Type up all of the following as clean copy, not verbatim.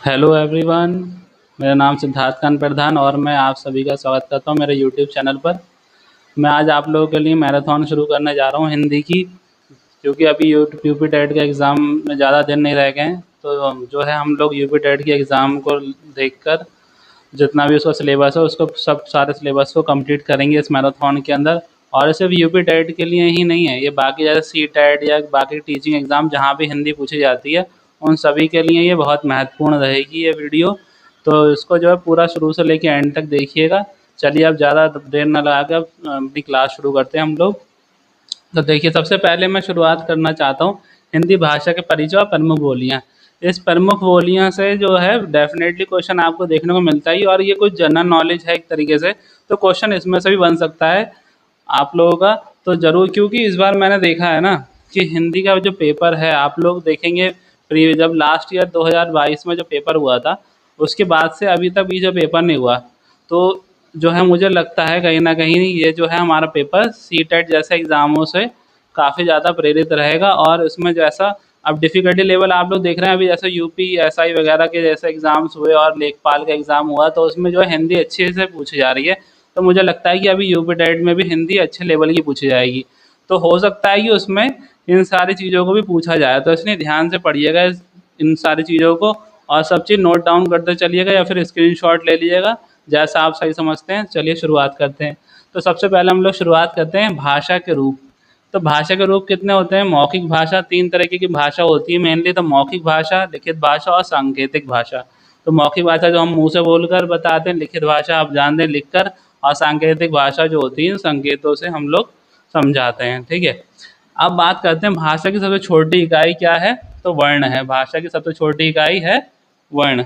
Hello everyone. मेरा नाम सिद्धार्थ कान प्रधान और मैं आप सभी का स्वागत करता हूं मेरे यूट्यूब चैनल पर। मैं आज आप लोगों के लिए मैराथन शुरू करने जा रहा हूं हिंदी की, क्योंकि अभी यूपी टेट के एग्ज़ाम में ज़्यादा दिन नहीं रह गए हैं। तो जो है हम लोग यूपी टेट के एग्ज़ाम को देखकर जितना भी उसका सिलेबस है उसको सब सारे सिलेबस को कंप्लीट करेंगे इस मैराथन के अंदर। और सिर्फ यूपी टेट के लिए ही नहीं है, ये बाकी जैसे सी टेट या बाकी टीचिंग एग्ज़ाम जहाँ भी हिंदी पूछी जाती है उन सभी के लिए ये बहुत महत्वपूर्ण रहेगी ये वीडियो। तो इसको जो है पूरा शुरू से लेकर एंड तक देखिएगा। चलिए अब ज़्यादा देर न लगा कर अपनी क्लास शुरू करते हैं हम लोग। तो देखिए, सबसे पहले मैं शुरुआत करना चाहता हूँ हिंदी भाषा के परिचय और प्रमुख बोलियाँ। इस प्रमुख बोलियाँ से जो है डेफिनेटली क्वेश्चन आपको देखने को मिलता ही, और ये कुछ जनरल नॉलेज है एक तरीके से, तो क्वेश्चन इसमें से भी बन सकता है आप लोगों का। तो ज़रूर, क्योंकि इस बार मैंने देखा है ना कि हिंदी का जो पेपर है आप लोग देखेंगे जब लास्ट ईयर 2022 में जो पेपर हुआ था उसके बाद से अभी तक भी जो पेपर नहीं हुआ, तो जो है मुझे लगता है कहीं ना कहीं ये जो है हमारा पेपर सी टेट जैसे एग्ज़ामों से काफ़ी ज़्यादा प्रेरित रहेगा। और इसमें जैसा अब डिफ़िकल्टी लेवल आप लोग देख रहे हैं, अभी जैसे यूपी एसआई वगैरह के जैसे एग्ज़ाम्स हुए और लेखपाल का एग्ज़ाम हुआ तो उसमें जो है हिंदी अच्छे से पूछी जा रही है। तो मुझे लगता है कि अभी यूपी टेट में भी हिंदी अच्छे लेवल की पूछी जाएगी। तो हो सकता है कि उसमें इन सारी चीज़ों को भी पूछा जाए, तो इसलिए ध्यान से पढ़िएगा इन सारी चीज़ों को, और सब चीज़ नोट डाउन करते चलिएगा या फिर स्क्रीनशॉट ले लीजिएगा, जैसा आप सही समझते हैं। चलिए शुरुआत करते हैं। तो सबसे पहले हम लोग शुरुआत करते हैं भाषा के रूप। तो भाषा के रूप कितने होते हैं? मौखिक भाषा, 3 तरीके की भाषा होती है मेनली। तो मौखिक भाषा, लिखित भाषा और सांकेतिक भाषा। तो मौखिक भाषा जो हम मुंह से बोलकर बताते हैं, लिखित भाषा आप जानते हैं लिखकर, और सांकेतिक भाषा जो होती है संकेतों से हम लोग समझाते हैं। ठीक है, अब बात करते हैं भाषा की सबसे छोटी इकाई क्या है? तो वर्ण है। भाषा की सबसे छोटी इकाई है वर्ण।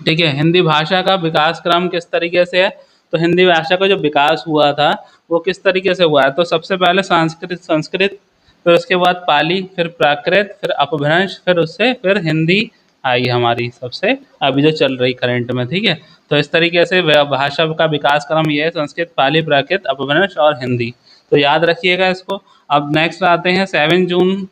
ठीक है, हिंदी भाषा का विकास क्रम किस तरीके से है? तो हिंदी भाषा का जो विकास हुआ था वो किस तरीके से हुआ है? तो सबसे पहले संस्कृत, फिर उसके बाद पाली, फिर प्राकृत, फिर अपभ्रंश, फिर उससे फिर हिंदी आई हमारी सबसे अभी जो चल रही करंट में। ठीक है, तो इस तरीके से भाषा का विकास क्रम ये है: संस्कृत, पाली, प्राकृत, अपभ्रंश और हिंदी। तो याद रखिएगा इसको। अब नेक्स्ट आते हैं 7 जून,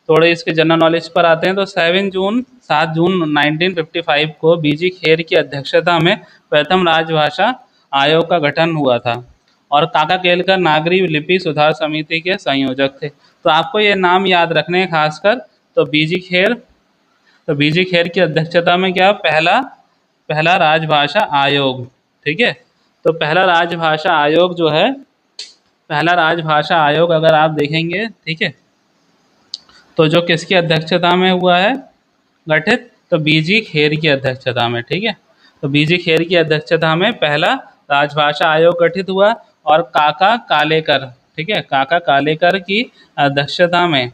थोड़े इसके जनरल नॉलेज पर आते हैं। तो 7 जून 1955 को बीजी खेर की अध्यक्षता में प्रथम राजभाषा आयोग का गठन हुआ था, और काका केलकर नागरी लिपि सुधार समिति के संयोजक थे। तो आपको ये नाम याद रखने हैं खासकर। तो बीजी खेर, तो बीजी खेर की अध्यक्षता में क्या? पहला पहला राजभाषा आयोग। ठीक है, तो पहला राजभाषा आयोग जो है, पहला राजभाषा आयोग अगर आप देखेंगे, ठीक है, तो जो किसकी अध्यक्षता में हुआ है गठित? तो बीजी खेर की अध्यक्षता में। ठीक है, तो बीजी खेर की अध्यक्षता में पहला राजभाषा आयोग गठित हुआ, और काका कालेकर, ठीक है, काका कालेकर की अध्यक्षता में,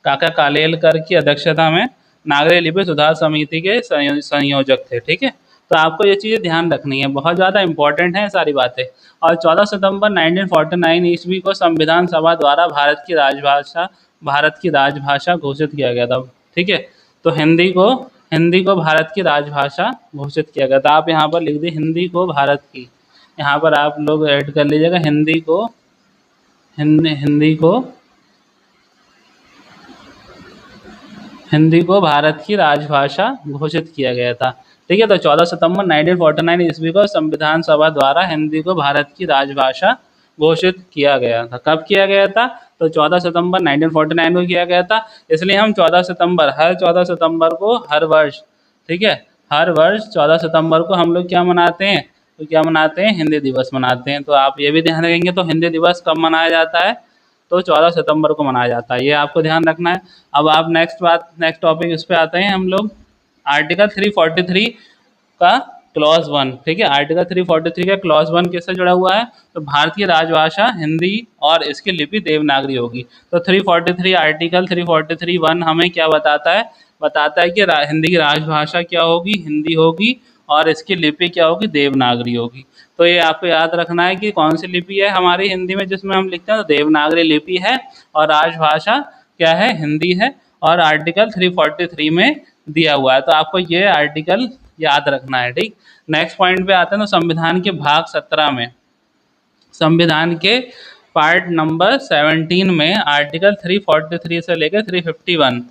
काका कालेलकर की अध्यक्षता में नागरी लिपि सुधार समिति के संयोजक थे। ठीक है, तो आपको ये चीज़ें ध्यान रखनी है, बहुत ज़्यादा इंपॉर्टेंट है सारी बातें। और 14 सितंबर 1949 ईस्वी को संविधान सभा द्वारा भारत की राजभाषा घोषित किया गया था। ठीक है, तो हिंदी को भारत की राजभाषा घोषित किया गया था। आप यहाँ पर लिख दी हिंदी को भारत की, यहाँ पर आप लोग ऐड कर लीजिएगा हिंदी को भारत की राजभाषा घोषित किया गया था। ठीक है, तो 14 सितंबर 1949 ईस्वी को संविधान सभा द्वारा हिंदी को भारत की राजभाषा घोषित किया गया था। कब किया गया था? तो 14 सितंबर 1949 को किया गया था। इसलिए हम 14 सितंबर, हर 14 सितंबर को हर वर्ष, ठीक है, हर वर्ष 14 सितंबर को हम लोग क्या मनाते हैं? तो क्या मनाते हैं? हिंदी दिवस मनाते हैं। तो आप ये भी ध्यान रखेंगे। तो हिंदी दिवस कब मनाया जाता है? तो 14 सितंबर को मनाया जाता है, ये आपको ध्यान रखना है। अब आप नेक्स्ट टॉपिक इस पे आते हैं हम लोग, आर्टिकल 343 का क्लॉज 1। ठीक है, आर्टिकल 343 का क्लॉज 1 किससे जुड़ा हुआ है? तो भारतीय राजभाषा हिंदी और इसकी लिपि देवनागरी होगी। तो 343 आर्टिकल 343(1) हमें क्या बताता है? बताता है कि हिंदी की राजभाषा क्या होगी? हिंदी होगी, और इसकी लिपि क्या होगी? देवनागरी होगी। तो ये आपको याद रखना है कि कौन सी लिपि है हमारी हिंदी में जिसमें हम लिखते हैं? तो देवनागरी लिपि है, और राजभाषा क्या है? हिंदी है, और आर्टिकल 343 में दिया हुआ है। तो आपको ये आर्टिकल याद रखना है। ठीक, नेक्स्ट पॉइंट पे आते हैं। तो संविधान के भाग 17 में, संविधान के पार्ट नंबर 17 में आर्टिकल 343 से लेकर 351,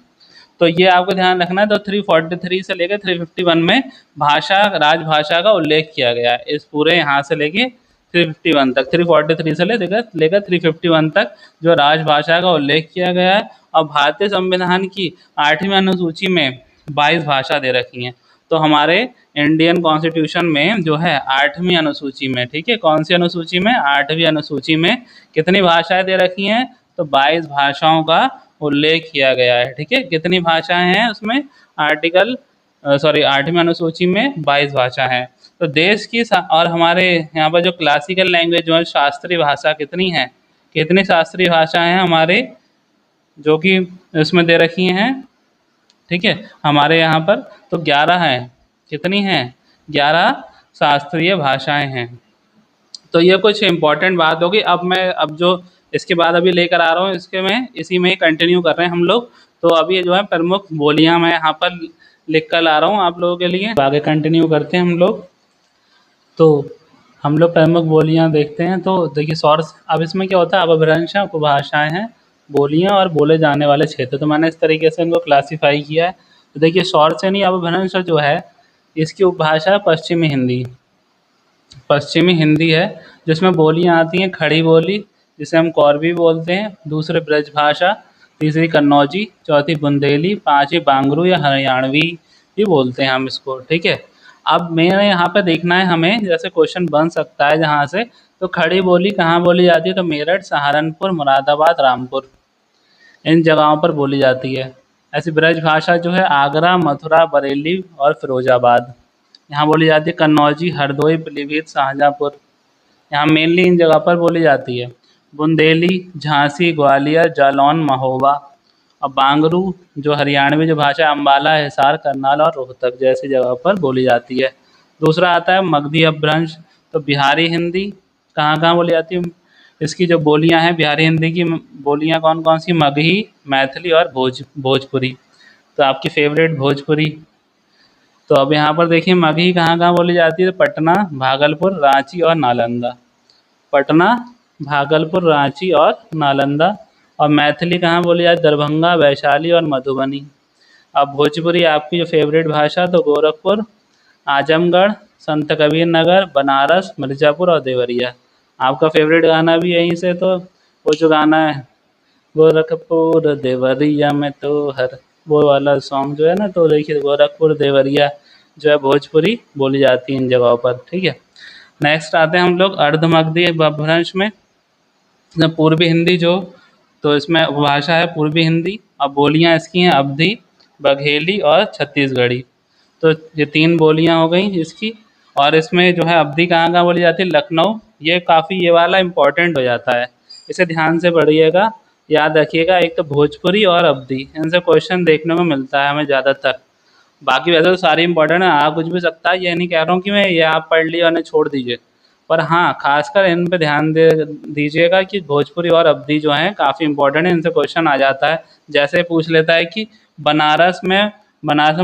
तो ये आपको ध्यान रखना है। तो 343 से लेकर 351 में भाषा राजभाषा का उल्लेख किया गया है। इस पूरे यहाँ से लेके 351 तक, 343 से लेकर 351 तक जो राजभाषा का उल्लेख किया गया है। और भारतीय संविधान की 8वीं अनुसूची में 22 भाषा दे रखी हैं। तो हमारे इंडियन कॉन्स्टिट्यूशन में जो है 8वीं अनुसूची में, ठीक है, कौन सी अनुसूची में, 8वीं अनुसूची में कितनी भाषाएं दे रखी हैं, तो 22 भाषाओं का उल्लेख किया गया है। ठीक है, कितनी भाषाएं हैं उसमें, आर्टिकल 8वीं अनुसूची में 22 भाषा हैं। तो देश की और हमारे यहाँ पर जो क्लासिकल लैंग्वेज जो है शास्त्रीय भाषा कितनी है, कितनी शास्त्रीय भाषाएं हैं हमारे जो कि इसमें दे रखी हैं, ठीक है, हमारे यहाँ पर तो 11 हैं। कितनी हैं, 11 शास्त्रीय भाषाएं हैं। तो ये कुछ इम्पोर्टेंट बात होगी। अब जो इसके बाद अभी लेकर आ रहा हूँ, इसके में इसी में ही कंटिन्यू कर रहे हैं हम लोग। तो अभी ये जो है प्रमुख बोलियां मैं यहाँ पर लिख कर ला रहा हूँ आप लोगों के लिए। आगे कंटिन्यू करते हैं हम लोग। तो हम लोग प्रमुख बोलियां देखते हैं। तो देखिए सोर्स, अब इसमें क्या होता है, अपभ्रंश हैं, उपभाषाएं हैं, बोलियां और बोले जाने वाले क्षेत्र। तो मैंने इस तरीके से इनको क्लासीफाई किया है। तो देखिए शॉर्ट से नहीं, अपभ्रंश जो है इसकी उपभाषा है पश्चिमी हिंदी। पश्चिमी हिंदी है जिसमें बोलियां आती हैं, खड़ी बोली जिसे हम कौरवी बोलते हैं, दूसरे ब्रजभाषा, तीसरी कन्नौजी, चौथी बुंदेली, पांचवी बांगरू या हरियाणवी भी बोलते हैं हम इसको। ठीक है, अब मेरे यहाँ पे देखना है हमें, जैसे क्वेश्चन बन सकता है जहाँ से, तो खड़ी बोली कहाँ बोली जाती है, तो मेरठ, सहारनपुर, मुरादाबाद, रामपुर, इन जगहों पर बोली जाती है। ऐसी ब्रजभाषा जो है आगरा, मथुरा, बरेली और फिरोजाबाद, यहाँ बोली जाती है। कन्नौजी, हरदोई, पीलीभीत, शाहजहाँपुर, यहाँ मेनली इन जगह पर बोली जाती है। बुंदेली, झांसी, ग्वालियर, जालौन, महोबा। और बांगरू जो हरियाणवी जो भाषा है, अम्बाला, हिसार, करनाल और रोहतक जैसी जगह पर बोली जाती है। दूसरा आता है मगधी अपभ्रंश। तो बिहारी हिंदी कहाँ कहाँ बोली जाती है, इसकी जो बोलियां हैं बिहारी हिंदी की बोलियां कौन कौन सी, मगही, मैथिली और भोजपुरी। तो आपकी फेवरेट भोजपुरी। तो अब यहाँ पर देखिए मगही कहाँ कहाँ बोली जाती है, तो पटना, भागलपुर, रांची और नालंदा। पटना, भागलपुर, रांची और नालंदा। और मैथिली कहाँ बोली जाती है, दरभंगा, वैशाली और मधुबनी। अब भोजपुरी आपकी जो फेवरेट भाषा, तो गोरखपुर, आजमगढ़, संत कबीर नगर, बनारस, मिर्ज़ापुर और देवरिया। आपका फेवरेट गाना भी यहीं से, तो वो जो गाना है गोरखपुर देवरिया में तो हर, वो वाला सॉन्ग जो है ना, तो देखिए गोरखपुर देवरिया जो है भोजपुरी बोली जाती है इन जगहों पर। ठीक है, नेक्स्ट आते हैं हम लोग अर्धमगधी अपभ्रंश में। पूर्वी हिंदी जो, तो इसमें उपभाषा है पूर्वी हिंदी। अब बोलियां इसकी हैं अवधी, बघेली और छत्तीसगढ़ी। तो ये 3 बोलियां हो गई इसकी। और इसमें जो है अवधी कहाँ कहाँ बोली जाती है, लखनऊ। ये काफ़ी, ये वाला इम्पोर्टेंट हो जाता है, इसे ध्यान से पढ़िएगा, याद रखिएगा। एक तो भोजपुरी और अवधी, इनसे क्वेश्चन देखने को मिलता है हमें ज़्यादातर। बाकी वैसे तो सारी इंपॉर्टेंट है, आ कुछ भी सकता है, ये नहीं कह रहा हूँ कि मैं ये आप पढ़ लिए और छोड़ दीजिए। पर हाँ, खासकर इन पे ध्यान दीजिएगा कि भोजपुरी और अवधी जो हैं काफ़ी इंपॉर्टेंट है, इनसे क्वेश्चन आ जाता है। जैसे पूछ लेता है कि बनारस में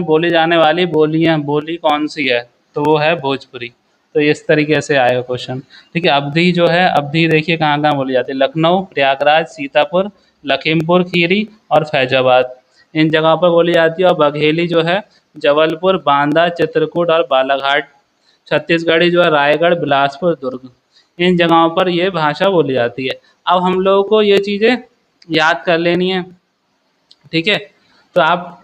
बोली जाने वाली बोली कौन सी है, तो वो है भोजपुरी। तो इस तरीके से आएगा क्वेश्चन। ठीक है, अवधी जो है, अवधी देखिए कहाँ कहाँ बोली जाती है, लखनऊ, प्रयागराज, सीतापुर, लखीमपुर खीरी और फैजाबाद, इन जगहों पर बोली जाती है। और बघेली जो है जबलपुर, बांदा, चित्रकूट और बालाघाट। छत्तीसगढ़ी जो है रायगढ़, बिलासपुर, दुर्ग, इन जगहों पर ये भाषा बोली जाती है। अब हम लोगों को ये चीज़ें याद कर लेनी है। ठीक है, तो आप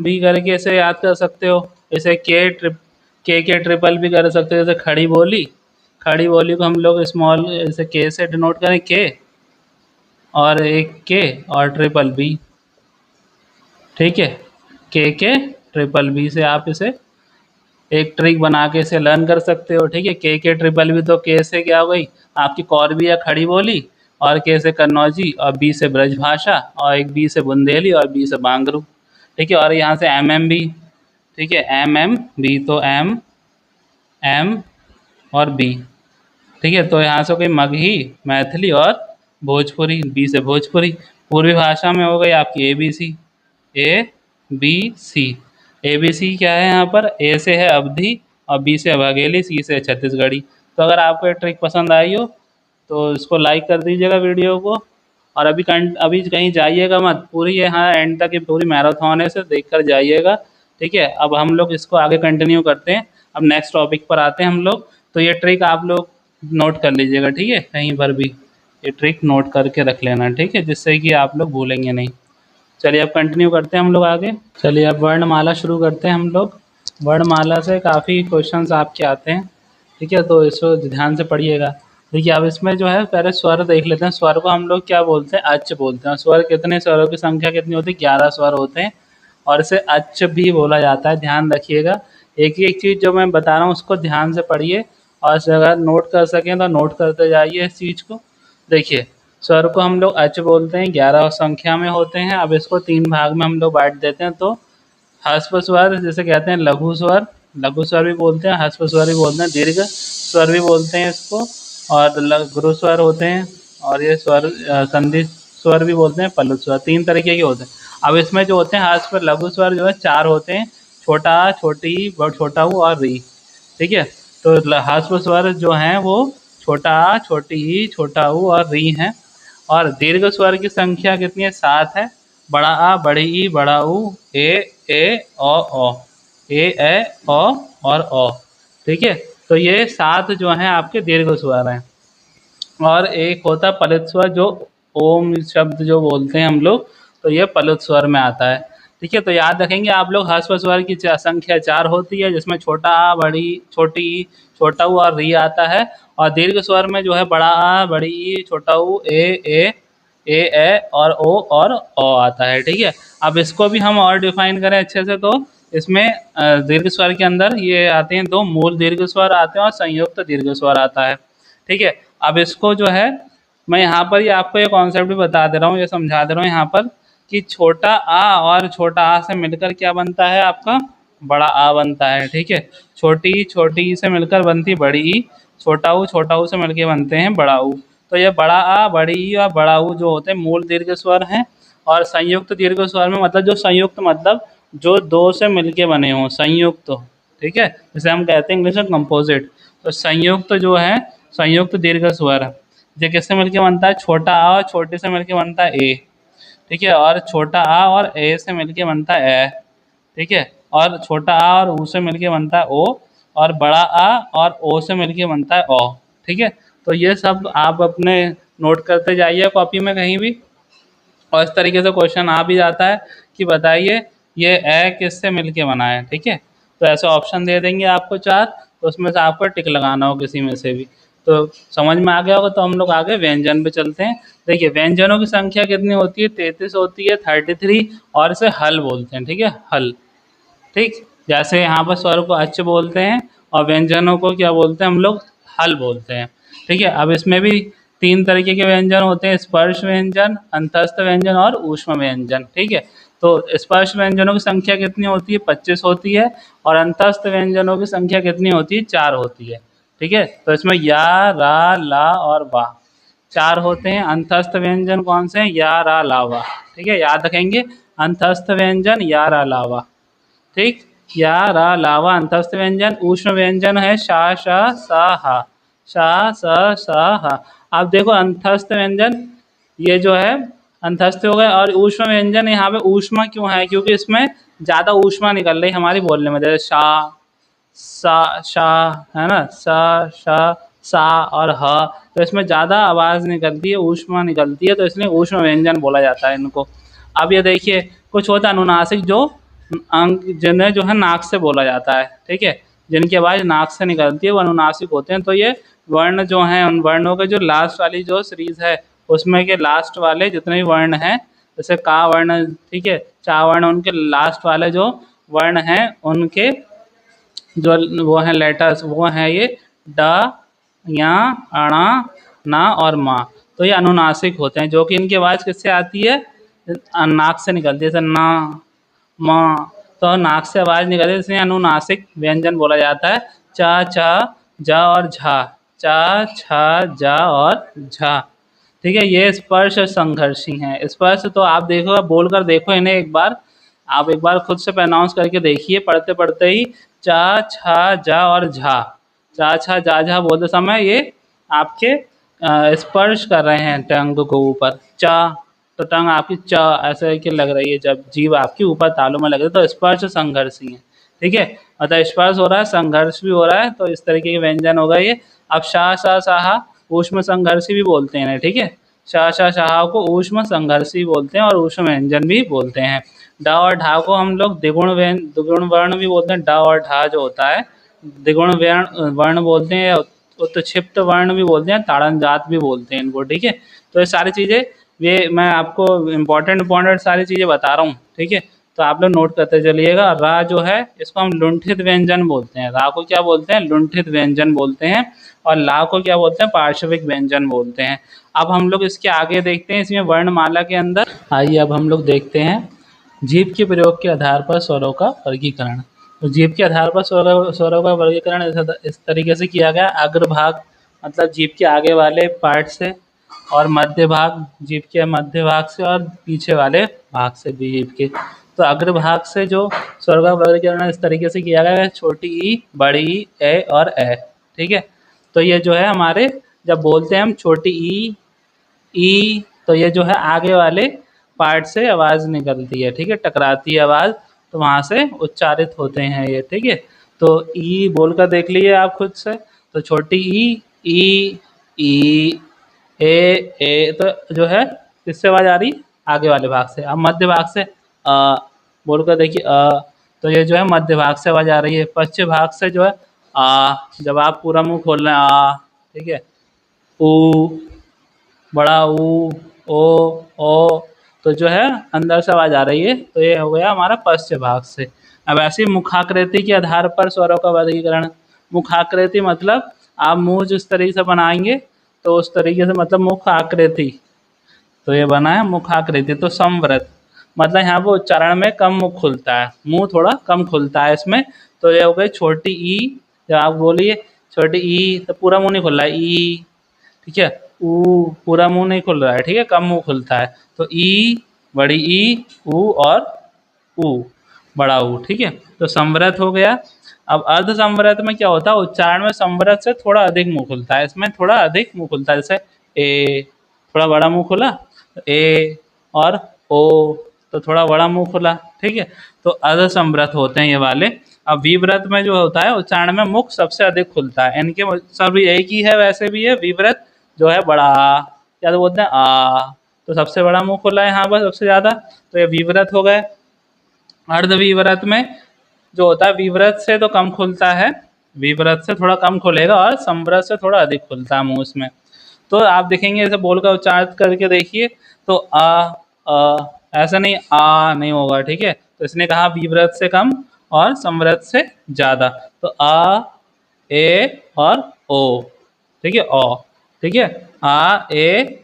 भी करके इसे याद कर सकते हो, इसे के ट्रिपल भी कर सकते हो। जैसे खड़ी बोली को हम लोग स्मॉल जैसे के से डिनोट करें, के और एक के और ट्रिपल बी। ठीक है, के ट्रिपल बी से आप इसे एक ट्रिक बना के इसे लर्न कर सकते हो। ठीक है, के ट्रिपल बी, तो के से क्या हो गई आपकी कौरवी या खड़ी बोली, और के से कन्नौजी, और बी से ब्रजभाषा, और एक बी से बुंदेली, और बी से बांगरू। ठीक है, और यहाँ से भी। ठीक है, बी, तो एम और बी। ठीक है, तो यहाँ से हो गई मगही, मैथिली और भोजपुरी, बी से भोजपुरी। पूर्वी भाषा में हो गई आपकी ए बी सी क्या है यहाँ पर, ए से है अवधी, और बी से बघेली, सी से छत्तीसगढ़ी। तो अगर आपको ये ट्रिक पसंद आई हो तो इसको लाइक कर दीजिएगा वीडियो को, और अभी कहीं जाइएगा मत, पूरी यहाँ एंड तक, ये पूरी मैराथन है, इसे देख कर जाइएगा। ठीक है, अब हम लोग इसको आगे कंटिन्यू करते हैं। अब नेक्स्ट टॉपिक पर आते हैं हम लोग। तो ये ट्रिक आप लोग नोट कर लीजिएगा, ठीक है, कहीं पर भी ये ट्रिक नोट करके रख लेना, ठीक है, जिससे कि आप लोग भूलेंगे नहीं। चलिए अब कंटिन्यू करते हैं हम लोग आगे। चलिए अब वर्णमाला शुरू करते हैं हम लोग। वर्णमाला से काफ़ी क्वेश्चंस आपके आते हैं, ठीक है, तो इसको ध्यान से पढ़िएगा। देखिए अब इसमें जो है पहले स्वर देख लेते हैं। स्वर को हम लोग क्या बोलते हैं? अच बोलते हैं। स्वर कितने, स्वरों की संख्या कितनी होती है? 11 स्वर होते हैं और इसे अच भी बोला जाता है, ध्यान रखिएगा। एक एक चीज़ जो मैं बता रहा हूँ उसको ध्यान से पढ़िए, और अगर नोट कर सकें तो नोट करते जाइए इस चीज़ को। देखिए स्वर को हम लोग अच बोलते हैं, 11 संख्या में होते हैं। अब इसको 3 भाग में हम लोग बांट देते हैं। तो ह्रस्व स्वर जिसे कहते हैं लघु स्वर, लघु स्वर भी बोलते हैं, ह्रस्व स्वर भी बोलते हैं, दीर्घ स्वर भी बोलते हैं इसको, और गुरु स्वर होते हैं, और ये स्वर संधि स्वर भी बोलते हैं, पल्लव स्वर, 3 तरीके के होते हैं। अब इसमें जो होते हैं ह्रस्व लघु स्वर जो है 4 होते हैं, छोटा आ, छोटी, छोटा ऊ और री, ठीक है। तो ह्रस्व स्वर जो हैं वो छोटा आ, छोटी ई, छोटा ऊ और री हैं। और दीर्घ स्वर की संख्या कितनी है? 7 है। बड़ा आ, बड़ी ई, बड़ा ऊ, ए ओ, ए ओ और ओ, ठीक है। तो ये 7 जो हैं आपके दीर्घ स्वर हैं। और एक होता है पलित स्वर, जो ओम शब्द जो बोलते हैं हम लोग, तो ये पलित स्वर में आता है, ठीक है। तो याद रखेंगे आप लोग, ह्रस्व स्वर की संख्या 4 होती है, जिसमें छोटा आ, बड़ी, छोटी ई, छोटा ऊ और री आता है। और दीर्घ स्वर में जो है बड़ा आ, बड़ी ई, छोटा ऊ, ए और ओ और आता है, ठीक है। अब इसको भी हम और डिफाइन करें अच्छे से, तो इसमें दीर्घ स्वर के अंदर ये आते हैं 2 मूल दीर्घ स्वर आते हैं और संयुक्त दीर्घ स्वर आता है, ठीक है। अब इसको जो है मैं यहाँ पर ही आपको एक कॉन्सेप्ट भी बता दे रहा हूँ, ये समझा दे रहा हूँ यहाँ पर, कि छोटा आ और छोटा आ से मिलकर क्या बनता है? आपका बड़ा आ बनता है, ठीक है। छोटी ई से मिलकर बनती है बड़ी ई, छोटा ऊ से मिलकर बनते हैं बड़ा ऊ। तो ये बड़ा आ, बड़ी ई और बड़ा ऊ जो होते हैं मूल दीर्घ स्वर हैं। और संयुक्त दीर्घ स्वर में मतलब जो संयुक्त मतलब जो 2 से मिलके बने हों, संयुक्त, ठीक है, जैसे हम कहते हैं इंग्लिश में कंपोजिट। तो संयुक्त जो है, संयुक्त दीर्घ स्वर ये किससे मिलके बनता है? छोटा आ और छोटे से मिलके बनता है ए, ठीक है। और छोटा आ और ए से मिलके बनता है ए, ठीक है। और छोटा आ और ऊ से मिलके बनता है ओ, और बड़ा आ और ओ से मिलके बनता है ओ, ठीक है। तो ये सब आप अपने नोट करते जाइए कॉपी में कहीं भी। और इस तरीके से क्वेश्चन आ भी जाता है कि बताइए ये ए किससे मिलके बना है, ठीक है। तो ऐसे ऑप्शन दे देंगे आपको 4, तो उसमें से आपको टिक लगाना हो किसी में से भी। तो समझ में आ गया होगा। तो हम लोग आगे व्यंजन पे चलते हैं। देखिए व्यंजनों की संख्या कितनी होती है? 33 होती है, 33, और इसे हल बोलते हैं, ठीक है, हल, ठीक। जैसे यहाँ पर स्वर को अच बोलते हैं और व्यंजनों को क्या बोलते हैं हम लोग? हल बोलते हैं, ठीक है। अब इसमें भी 3 तरीके के व्यंजन होते हैं, स्पर्श व्यंजन, अंतस्थ व्यंजन और ऊष्म व्यंजन, ठीक है। तो स्पर्श व्यंजनों की संख्या कितनी होती है? 25 होती है। और अंतस्थ व्यंजनों की संख्या कितनी होती है? 4 होती है, ठीक है। तो इसमें या, रा, ला और वा 4 होते हैं। अंतस्थ व्यंजन कौन से हैं? या, रा, ला, वा, ठीक है, याद रखेंगे। अंतस्थ व्यंजन या, रा, ला, वा, ठीक। या, रा, लावा अंतस्थ व्यंजन। ऊष्म व्यंजन है शा, श, सा, हा, शा, स, सा, हा। आप देखो अंतस्थ व्यंजन ये जो है अंतस्थ हो गए, और ऊष्म व्यंजन यहाँ पे ऊष्मा क्यों है? क्योंकि इसमें ज़्यादा ऊष्मा निकल रही हमारी बोलने में, जैसे शा, सा, शा, है ना, सा, शा, सा और ह, तो इसमें ज़्यादा आवाज़ निकलती है, ऊष्मा निकलती है, तो इसलिए ऊष्म व्यंजन बोला जाता है इनको। अब ये देखिए कुछ होता है अनुनासिक, जो अंक जिन्हें जो है नाक से बोला जाता है, ठीक है, जिनकी आवाज़ नाक से निकलती है वो अनुनासिक होते हैं। तो ये वर्ण जो हैं, उन वर्णों के जो लास्ट वाली जो सीरीज है उसमें के लास्ट वाले जितने भी वर्ण हैं, जैसे का वर्ण, ठीक है, चा वर्ण, उनके लास्ट वाले जो वर्ण हैं उनके जो वो हैं लेटर्स, वो हैं ये ड, या, अणा, ना और मा। तो ये अनुनासिक होते हैं, जो कि इनकी आवाज़ किससे आती है? नाक से निकलती है, जैसे ना, माँ, तो नाक से आवाज़ निकलती है, इसलिए अनुनासिक व्यंजन बोला जाता है। चा, छा, जा और झा, चा, छा, जा और झा, ठीक है। ये स्पर्श संघर्षी हैं। स्पर्श तो आप देखो, बोल कर देखो इन्हें एक बार, आप एक बार खुद से प्रोनाउंस करके देखिए पढ़ते पढ़ते ही। चा, छा, जा और झा, चा, छा, जा, झा बोलते समय ये आपके स्पर्श कर रहे हैं टंग को ऊपर, चा, तो टंग आपकी च ऐसे कि लग रही है, जब जीभ आपकी ऊपर तालू में लग रही है तो स्पर्श संघर्षी है। ठीक है, मतलब स्पर्श हो रहा है, संघर्ष भी हो रहा है, तो इस तरीके के व्यंजन होगा ये। अब शाह सा साहा ऊष्म संघर्षी भी बोलते हैं, ठीक है, शाह शाह शाह को ऊष्म संघर्षी बोलते हैं और ऊष्म व्यंजन भी बोलते हैं। डा और ढा को हम लोग द्विगुण वर्ण भी बोलते हैं। डा और ढा जो होता है द्विगुण वर्ण बोलते हैं, उत्क्षिप्त वर्ण भी बोलते हैं, ताड़न जात भी बोलते हैं इनको। ठीक है, तो ये सारी चीज़ें, ये मैं आपको इम्पोर्टेंट सारी चीज़ें बता रहा हूँ। ठीक है, तो आप लोग नोट करते चलिएगा। रा जो है इसको हम लुंठित व्यंजन बोलते हैं। रा को क्या बोलते हैं? लुंठित व्यंजन बोलते हैं। और ला को क्या बोलते हैं? पार्श्विक व्यंजन बोलते हैं। अब हम लोग इसके आगे देखते हैं, इसमें वर्णमाला के अंदर आइए अब हम लोग देखते हैं जीभ के प्रयोग के आधार पर स्वरों का वर्गीकरण। तो जीभ के आधार पर स्वरों का वर्गीकरण इस तरीके से किया गया। अग्रभाग मतलब जीभ के आगे वाले पार्ट से, और मध्य भाग जीभ के मध्य भाग से, और पीछे वाले भाग से भी जीभ के। तो अग्रभाग से जो स्वर का वर्गीकरण इस तरीके से किया गया है, छोटी ई, बड़ी ई, ए और ए। ठीक है, तो ये जो है हमारे, जब बोलते हैं हम छोटी ई, तो ये जो है आगे वाले पार्ट से आवाज़ निकलती है। ठीक है, टकराती है आवाज़, तो वहाँ से उच्चारित होते हैं ये। ठीक है, तो ई बोल कर देख लीजिए आप खुद से। तो छोटी ई ए, तो जो है किससे आवाज़ आ रही? आगे वाले भाग से। अब मध्य भाग से बोल कर देखिए तो ये जो है मध्य भाग से आवाज़ आ रही है। पश्चिम भाग से जो है जब आप पूरा मुंह खोल रहे हैं ठीक है, ऊ, बड़ा ऊ, ओ, तो जो है अंदर से आवाज़ आ रही है, तो ये हो गया हमारा पश्चिम भाग से। अब ऐसे मुखाकृति के आधार पर स्वरों का वर्गीकरण। मुखाकृति मतलब आप मुंह जिस तरीके से बनाएंगे तो उस तरीके से, मतलब मुख आकृति, तो ये बना है मुखाकृति। तो संवृत मतलब यहाँ पर उच्चारण में कम मुख खुलता है, मुंह थोड़ा कम खुलता है इसमें। तो ये हो गई छोटी ई। जब आप बोलिए छोटी ई तो पूरा मुंह नहीं खुल रहा है, ई। ठीक है, ऊ पूरा मुंह नहीं खुल रहा है, ठीक है, कम मुंह खुलता है। तो ई, बड़ी ई, ऊ और ऊ, बड़ा ऊ। ठीक है, तो संवृत हो गया। अब अर्ध संवृत में क्या होता है? उच्चारण में संवृत से थोड़ा अधिक मुंह खुलता है, इसमें थोड़ा अधिक मुंह खुलता है। जैसे ए, थोड़ा बड़ा मुंह खुला, ए, और ओ, तो थोड़ा बड़ा मुंह खुला। ठीक है, तो अर्ध संवृत होते हैं ये वाले। अब विव्रत में जो होता है उच्चारण में मुख सबसे अधिक खुलता है। इनके सभी एक ही है, वैसे भी है। विव्रत जो है बड़ा आ, या तो बोलते हैं आ, तो सबसे बड़ा मुंह खुला है यहाँ पर सबसे ज़्यादा, तो ये विव्रत हो गए। अर्धविव्रत में जो होता है, विव्रत से तो कम खुलता है, विव्रत से थोड़ा कम खुलेगा, और संवृत से थोड़ा अधिक खुलता है मुंह इसमें। तो आप देखेंगे ऐसे बोलकर उच्चारित करके देखिए, तो ऐसा नहीं आ नहीं होगा। ठीक है, तो इसने कहा विव्रत से कम और संवृत से ज़्यादा। तो आ, ए और ओ। ठीक है, ओ। ठीक है, आ, ए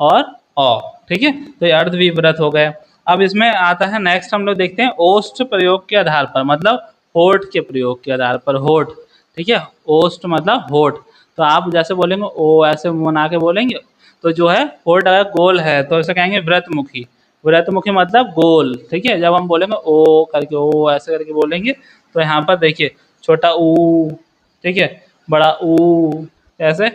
और ओ। ठीक है, तो ये अर्धविव्रत हो गए। अब इसमें आता है नेक्स्ट, हम लोग देखते हैं ओष्ठ प्रयोग के आधार पर, मतलब होठ के प्रयोग के आधार पर। होठ, ठीक है, ओष्ठ मतलब होठ। तो आप जैसे बोलेंगे ओ, ऐसे मुंह बना के बोलेंगे, तो जो है होठ अगर गोल है तो इसे कहेंगे व्रतमुखी। व्रतमुखी मतलब गोल। ठीक है, जब हम बोलेंगे ओ करके, ओ ऐसे करके बोलेंगे, तो यहाँ पर देखिए छोटा ऊ, ठीक है, बड़ा ऊ, ऐसे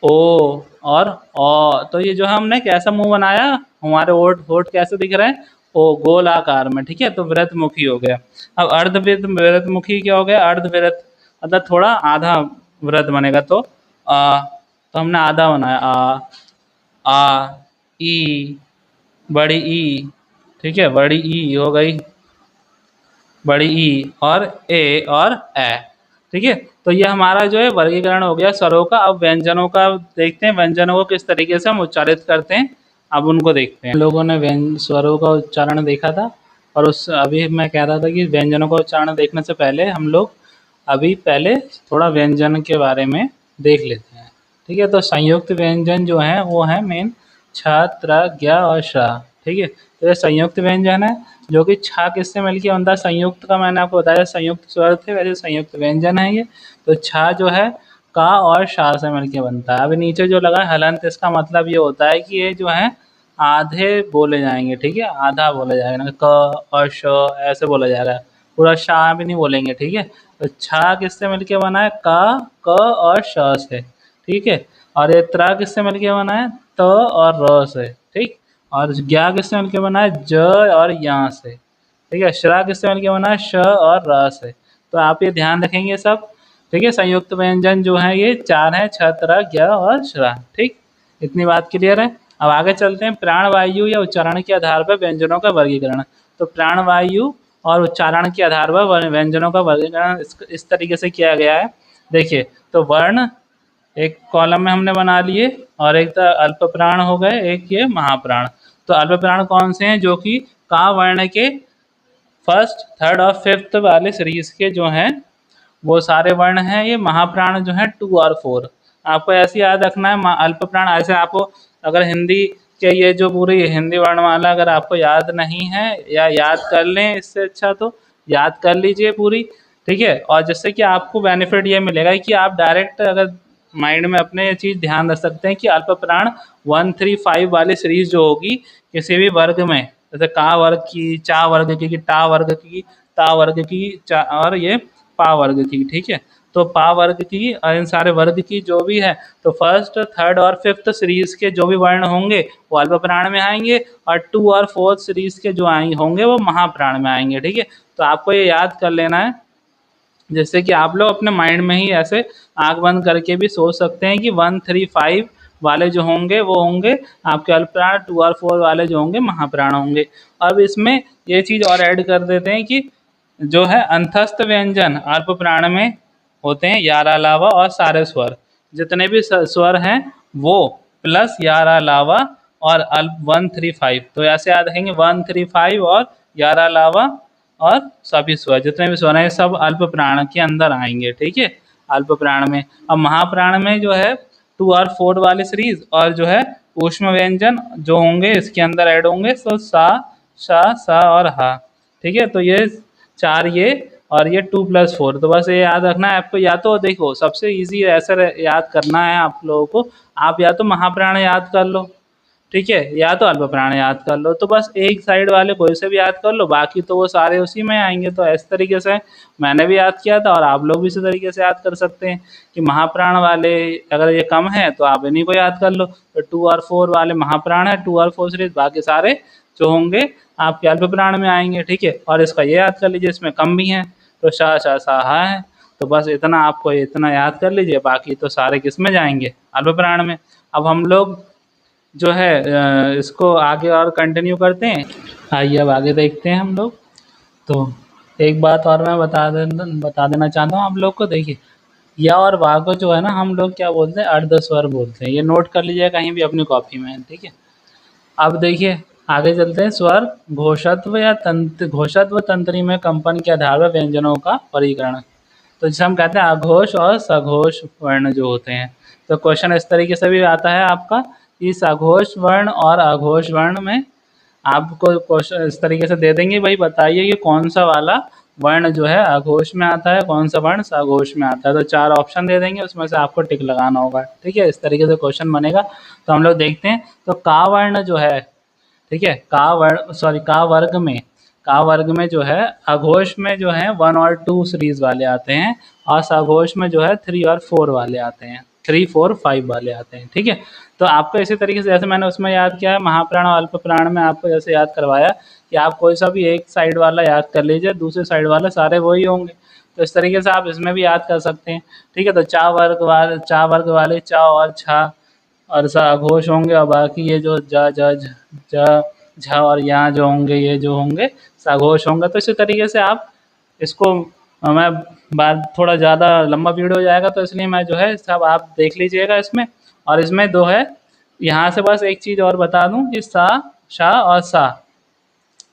ओ और ओ। तो ये जो हमने कैसा मुंह बनाया, हमारे होठ होठ कैसे दिख रहे हैं? ओ, गोल आकार में। ठीक है, तो व्रतमुखी हो गया। अब व्रतमुखी क्या हो गया? अर्धव्रत मतलब थोड़ा आधा व्रत बनेगा, तो तो हमने आधा बनाया, आ, ई, बड़ी ई। ठीक है, बड़ी ई हो गई, बड़ी ई, और ए और ए। ठीक है, तो ये हमारा जो है वर्गीकरण हो गया स्वरों का। अब व्यंजनों का देखते हैं, व्यंजनों को किस तरीके से हम उच्चारित करते हैं, अब उनको देखते हैं। लोगों ने स्वरों का उच्चारण देखा था, और उस अभी मैं कह रहा था कि व्यंजनों का उच्चारण देखने से पहले हम लोग अभी पहले थोड़ा व्यंजन के बारे में देख लेते हैं। ठीक है, तो संयुक्त व्यंजन जो है वो है मेन छ, त्र, ज्ञ और श। ठीक है, तो ये संयुक्त व्यंजन है, जो कि छा किससे मिलके बनता है? संयुक्त का मैंने आपको बताया संयुक्त स्वर थे, वैसे संयुक्त व्यंजन है ये। तो छा जो है का और शा से मिलके बनता है। अभी नीचे जो लगा है हलंत, इसका मतलब ये होता है कि ये जो है आधे बोले जाएंगे। ठीक है, आधा बोला जाएगा, क और श ऐसे बोला जाएगा, पूरा शा भी नहीं बोलेंगे। ठीक है, तो छा किससे मिलके बना है? का, क और श से। ठीक है, और ये त्र किससे मिलके बना है? त और र से, ठीक। और ज्ञा किससे मिलके बना है? ज और या से, ठीक है। श्रा किससे मिलके बना है? श और र से। तो आप ये ध्यान रखेंगे सब, ठीक है। संयुक्त व्यंजन जो है ये 4 हैं, छ, त्र, ज्ञ और श्रा, ठीक। इतनी बात क्लियर है। अब आगे चलते हैं, प्राणवायु या उच्चारण के आधार पर व्यंजनों का वर्गीकरण। तो प्राणवायु और उच्चारण के आधार पर व्यंजनों का वर्गीकरण इस तरीके से किया गया है। देखिए, तो वर्ण एक कॉलम में हमने बना लिए, और एक तो अल्प प्राण हो गए, एक ये महाप्राण। तो अल्प प्राण कौन से हैं? जो कि का वर्ण के फर्स्ट, थर्ड और फिफ्थ वाले सीरीज के जो हैं वो सारे वर्ण हैं। ये महाप्राण जो है 2 और 4। आपको ऐसे याद रखना है। अल्प प्राण ऐसे आपको, अगर हिंदी के ये जो पूरी हिंदी वर्णमाला अगर आपको याद नहीं है या याद कर लें, इससे अच्छा तो याद कर लीजिए पूरी, ठीक है। और जिससे कि आपको बेनिफिट ये मिलेगा कि आप डायरेक्ट अगर माइंड में अपने ये चीज़ ध्यान रख सकते हैं कि अल्प प्राण 1, 3, 5 वाली सीरीज जो होगी किसी भी वर्ग में, जैसे का वर्ग की, चा वर्ग की, टा वर्ग की, ता वर्ग की, और ये पा वर्ग की, ठीक है। तो पा वर्ग की और इन सारे वर्ग की जो भी है, तो फर्स्ट, थर्ड और फिफ्थ सीरीज के जो भी वर्ण होंगे वो अल्प प्राण में आएंगे, और 2 और 4 सीरीज के जो होंगे वो महाप्राण में आएंगे, ठीक है। तो आपको ये याद कर लेना है, जैसे कि आप लोग अपने माइंड में ही ऐसे आंख बंद करके भी सोच सकते हैं कि 1, 3, 5 वाले जो होंगे वो होंगे आपके अल्प प्राण, 2 और 4 वाले जो होंगे महाप्राण होंगे। अब इसमें ये चीज़ और ऐड कर देते हैं कि जो है अंतस्थ व्यंजन अल्प प्राण में होते हैं यारा लावा और सारे स्वर, जितने भी स्वर हैं वो प्लस यारा लावा और अल्प 1, 3, 5। तो ऐसे याद रखेंगे 1, 3, 5 और यारा लावा और सभी स्वर, जितने भी स्वर हैं सब अल्प प्राण के अंदर आएंगे, ठीक है, अल्प प्राण में। अब महाप्राण में जो है 2 और 4 वाली सीरीज और जो है ऊष्म व्यंजन जो होंगे इसके अंदर ऐड होंगे, तो सा, शा, सा और हा, ठीक है। तो ये 4 ये और ये 2 + 4। तो बस ये याद रखना है आपको। या तो देखो सबसे इजी ऐसा याद करना है आप लोगों को, आप या तो महाप्राण याद कर लो, ठीक है, या तो अल्प प्राण याद कर लो। तो बस एक साइड वाले कोई से भी याद कर लो, बाकी तो वो सारे उसी में आएंगे। तो इस तरीके से मैंने भी याद किया था और आप लोग भी इसी तरीके से याद कर सकते हैं कि महाप्राण वाले अगर ये कम है तो आप इन्हीं को याद कर लो। तो 2 और 4 वाले महाप्राण है, 2 और 4 सीरीज, बाकी सारे जो होंगे आपके अल्प प्राण में आएंगे, ठीक है। और इसका ये याद कर लीजिए, इसमें कम भी हैं तो शा, शा, सा, हा है। तो बस इतना आपको इतना याद कर लीजिए, बाकी तो सारे किस में जाएंगे? अल्प प्राण में। अब हम लोग जो है इसको आगे और कंटिन्यू करते हैं। आइए अब आगे देखते हैं हम लोग। तो एक बात और मैं बता देना चाहता हूँ आप लोग को। देखिए, या और वाह को जो है ना हम लोग क्या बोलते हैं? अर्धस्वर बोलते हैं। ये नोट कर लीजिए कहीं भी अपनी कॉपी में, ठीक है। अब देखिए आगे चलते हैं। स्वर घोषत्व या तंत्र, घोषत्व तंत्री में कंपन के आधार पर व्यंजनों का वर्गीकरण। तो जिसे हम कहते हैं अघोष और सघोष वर्ण जो होते हैं। तो क्वेश्चन इस तरीके से भी आता है आपका कि सघोष वर्ण और अघोष वर्ण में आपको क्वेश्चन इस तरीके से दे देंगे, भाई बताइए कि कौन सा वाला वर्ण जो है अघोष में आता है, कौन सा वर्ण सघोष में आता है। तो 4 ऑप्शन दे देंगे, उसमें से आपको टिक लगाना होगा, ठीक है। इस तरीके से क्वेश्चन बनेगा। तो हम लोग देखते हैं। तो का वर्ण जो है, ठीक है, का वर्ण का वर्ग में जो है अघोष में जो है 1 और 2 सीरीज वाले आते हैं, और सघोष में जो है 3 और 4 वाले आते हैं, 3, 4, 5 वाले आते हैं, ठीक है। तो आपको इसी तरीके से जैसे मैंने उसमें याद किया है महाप्राण और अल्प प्राण में आपको जैसे याद करवाया कि आप कोई सा भी एक साइड वाला याद कर लीजिए, दूसरे साइड वाले सारे वही होंगे। तो इस तरीके से आप इसमें भी याद कर सकते हैं, ठीक है। तो चा वर्ग वाले चा और छा और सा अघोष होंगे, और बाकी ये जो ज झ और यहाँ जो होंगे ये जो होंगे सघोष होंगे। तो इसी तरीके से आप इसको, मैं बात थोड़ा ज़्यादा लंबा वीडियो हो जाएगा तो इसलिए मैं जो है सब आप देख लीजिएगा इसमें। और इसमें 2 है, यहाँ से बस एक चीज़ और बता दूँ कि सा, शा और सा,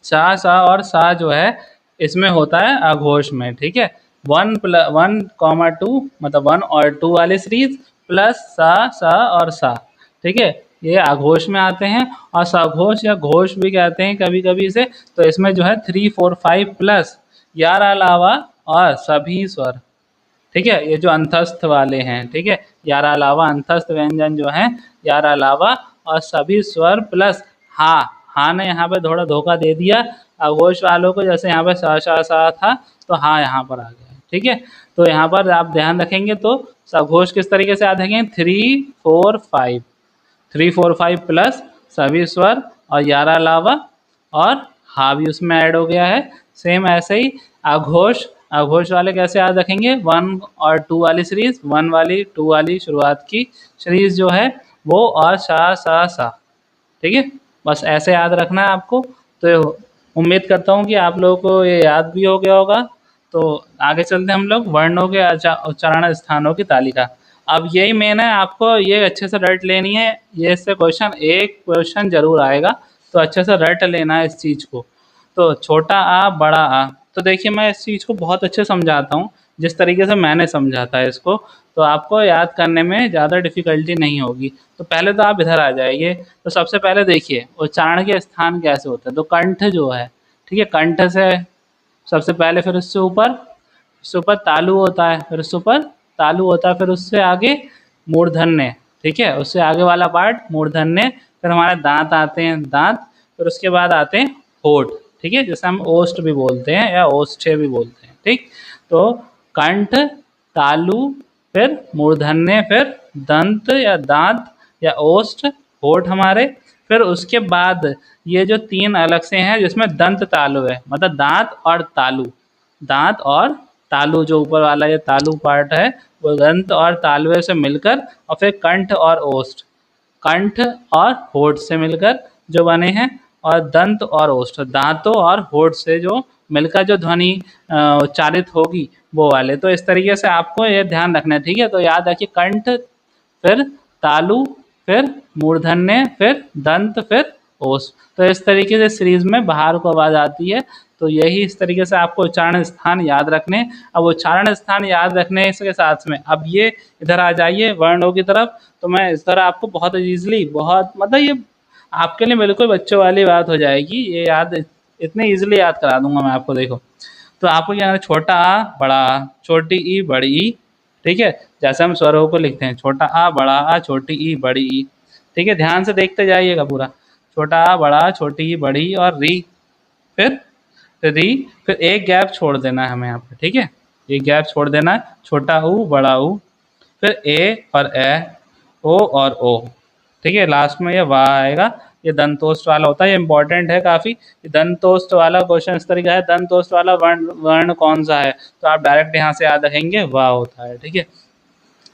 सा, सा और सा जो है इसमें होता है अघोष में, ठीक है। 1, मतलब 1 और 2 वाली सीरीज प्लस सा, सा और सा, ठीक है, ये अघोष में आते हैं। और सघोष या घोष भी कहते हैं कभी कभी इसे। तो इसमें जो है 3, 4, 5 प्लस यारा अलावा और सभी स्वर, ठीक है, ये जो अंतस्थ वाले हैं, ठीक है, यारा अलावा अंतस्थ व्यंजन जो है यारा अलावा और सभी स्वर प्लस हा। हा ने यहाँ पे थोड़ा धोखा दे दिया अघोष वालों को, जैसे यहाँ पे सा, शा, सा था तो हा यहाँ पर आ गया, ठीक है। तो यहाँ पर आप ध्यान रखेंगे तो सघोष किस तरीके से याद रखेंगे, 3 4 5, 3 4 5 प्लस सभी स्वर और 11 अलावा और हा भी उसमें ऐड हो गया है। सेम ऐसे ही अघोष, अघोष वाले कैसे याद रखेंगे, 1 और 2 वाली सीरीज, 1 वाली 2 वाली शुरुआत की सीरीज जो है वो, और सा सा सा, ठीक है। बस ऐसे याद रखना है आपको। तो उम्मीद करता हूँ कि आप लोगों को ये याद भी हो गया होगा। तो आगे चलते हैं हम लोग वर्णों के उच्चारण स्थानों की तालिका। अब यही मेन है, आपको ये अच्छे से रट लेनी है। ये इससे क्वेश्चन, एक क्वेश्चन जरूर आएगा, तो अच्छे से रट लेना है इस चीज़ को। तो छोटा आ बड़ा आ, तो देखिए मैं इस चीज़ को बहुत अच्छे समझाता हूँ, जिस तरीके से मैंने समझाता है इसको, तो आपको याद करने में ज़्यादा डिफ़िकल्टी नहीं होगी। तो पहले तो आप इधर आ जाइए। तो सबसे पहले देखिए उच्चारण के स्थान कैसे होते हैं। तो कंठ जो है, ठीक है, कंठ से सबसे पहले, फिर उससे ऊपर तालु होता है, फिर उससे ऊपर तालु होता है, फिर उससे आगे मूर्धन्य, ठीक है, उससे आगे वाला पार्ट मूर्धन्य, फिर हमारे दांत आते हैं, दांत, फिर उसके बाद आते हैं होठ, ठीक है, जैसे हम ओष्ठ भी बोलते हैं या ओष्ठ्य भी बोलते हैं, ठीक। तो कंठ, तालु, फिर मूर्धन्य, फिर दंत या दांत या ओष्ठ, होठ हमारे, फिर उसके बाद ये जो 3 अलग से हैं जिसमें दंत तालु है, मतलब दांत और तालु, दांत और तालु जो ऊपर वाला ये तालु पार्ट है वो दंत और तालुए से मिलकर, और फिर कंठ और ओष्ठ, कंठ और होठ से मिलकर जो बने हैं, और दंत और ओष्ठ, दांतों और होठ से जो मिलकर जो ध्वनि उच्चारित होगी वो वाले। तो इस तरीके से आपको ये ध्यान रखना है, ठीक है। तो याद रखिए कंठ, फिर तालु, फिर मूर्धन्य, फिर दंत, फिर ओष्ठ। तो इस तरीके से सीरीज में बाहर को आवाज़ आती है। तो यही इस तरीके से आपको उच्चारण स्थान याद रखने। अब उच्चारण स्थान याद रखने के साथ में अब ये इधर आ जाइए वर्णों की तरफ। तो मैं इस तरह आपको बहुत ईजिली, बहुत मतलब ये आपके लिए बिल्कुल बच्चों वाली बात हो जाएगी, ये याद इतने ईजिली याद करा दूंगा मैं आपको। देखो तो आपको क्या है, छोटा आ बड़ा आ, छोटी ई बड़ी ई, ठीक है, जैसे हम स्वरों को लिखते हैं, छोटा आ बड़ा आ छोटी ई बड़ी ई, ठीक है। ध्यान से देखते जाइएगा पूरा, छोटा आ बड़ा आ छोटी ई बड़ी और री, फिर री, फिर एक गैप छोड़ देना है हमें यहाँ पे, ठीक है, एक गैप छोड़ देना है, छोटा ऊ बड़ा ऊ, फिर ए और ए, ओ और ओ, ठीक है, लास्ट में ये वाह आएगा। ये दंतोष्ठ वाला होता है, ये इंपॉर्टेंट है काफ़ी। दंतोष्ठ वाला क्वेश्चन इस तरीका है, दंतोष्ठ वाला वर्ण वर्ण कौन सा है, तो आप डायरेक्ट यहाँ से याद रखेंगे वाह होता है, ठीक है।